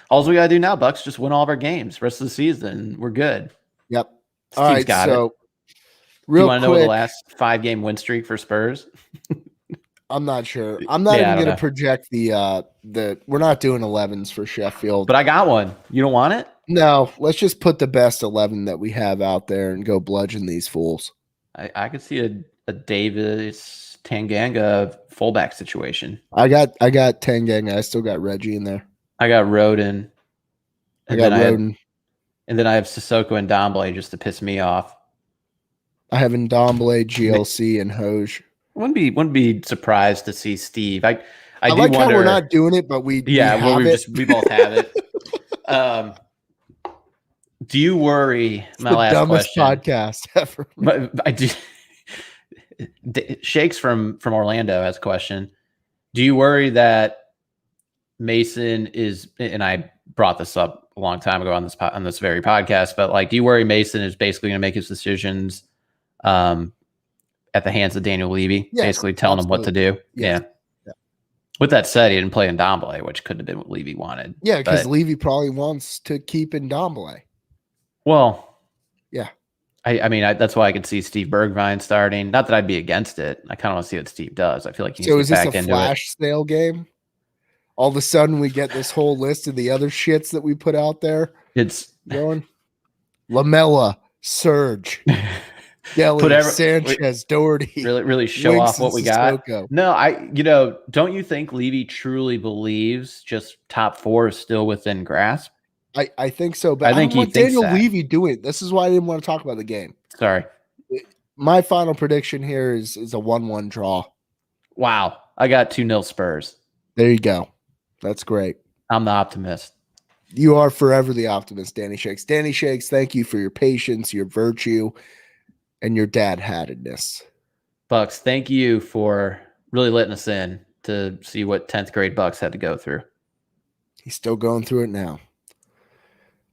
C: All we got to do now, Bucks, just win all of our games rest of the season. We're good.
B: Yep.
C: Steve's
B: all right,
C: got
B: so
C: it. Do you want to know the last 5-game win streak for Spurs?
B: I'm not sure. I'm not even going to project the we're not doing 11s for Sheffield.
C: But I got one. You don't want it?
B: No, let's just put the best 11 that we have out there and go bludgeon these fools.
C: I could see a Davis Tanganga fullback situation.
B: I got Tanganga. I still got Reggie in there.
C: I got Roden.
B: And then
C: I have Sissoko and Domblay just to piss me off.
B: I have Ndombele, GLC, and Hoj.
C: Wouldn't be surprised to see Steve. I do
B: like
C: wonder,
B: how we're not doing it, but we
C: both have it. Do you worry?
B: It's my last dumbest question. Podcast ever.
C: But I do. Shakes from Orlando has a question. Do you worry that Mason is? And I brought this up a long time ago on this very podcast. But do you worry Mason is basically going to make his decisions at the hands of Daniel Levy, basically telling him what to do?
B: Yes.
C: Yeah. With that said, he didn't play Ndombele, which couldn't have been what Levy wanted.
B: Yeah, because Levy probably wants to keep Ndombele.
C: Well,
B: yeah.
C: I mean, that's why I could see Steve Bergwijn starting. Not that I'd be against it. I kind of want to see what Steve does. I feel like he needs to get back into it. So is this a flash
B: sale game? All of a sudden, we get this whole list of the other shits that we put out there.
C: It's
B: going Lamella, Serge. Gelly,
C: Whatever.
B: Sanchez, Doherty,
C: Really show
B: Winks,
C: off
B: and
C: what we got.
B: Sissoko.
C: No, don't you think Levy truly believes just top 4 is still within grasp?
B: I think so, but
C: I
B: I
C: think
B: don't
C: he
B: want
C: thinks
B: Daniel
C: that.
B: Levy doing it. This is why I didn't want to talk about the game.
C: Sorry.
B: My final prediction here is a 1-1 draw.
C: Wow. I got 2-0 Spurs.
B: There you go. That's great.
C: I'm the optimist.
B: You are forever the optimist, Danny Shakes. Danny Shakes, thank you for your patience, your virtue, and your dad-hattedness.
C: Bucks, thank you for really letting us in to see what 10th grade Bucks had to go through.
B: He's still going through it now.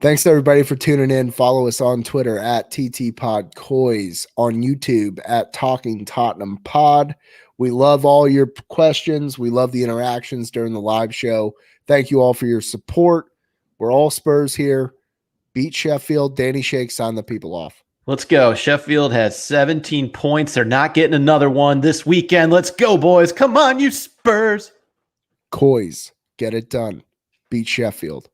B: Thanks, everybody, for tuning in. Follow us on Twitter at TTPodCoys, on YouTube at Talking Tottenham Pod. We love all your questions. We love the interactions during the live show. Thank you all for your support. We're all Spurs here. Beat Sheffield. Danny Shakes, sign the people off.
C: Let's go. Sheffield has 17 points. They're not getting another one this weekend. Let's go, boys. Come on, you Spurs.
B: Coys, get it done. Beat Sheffield.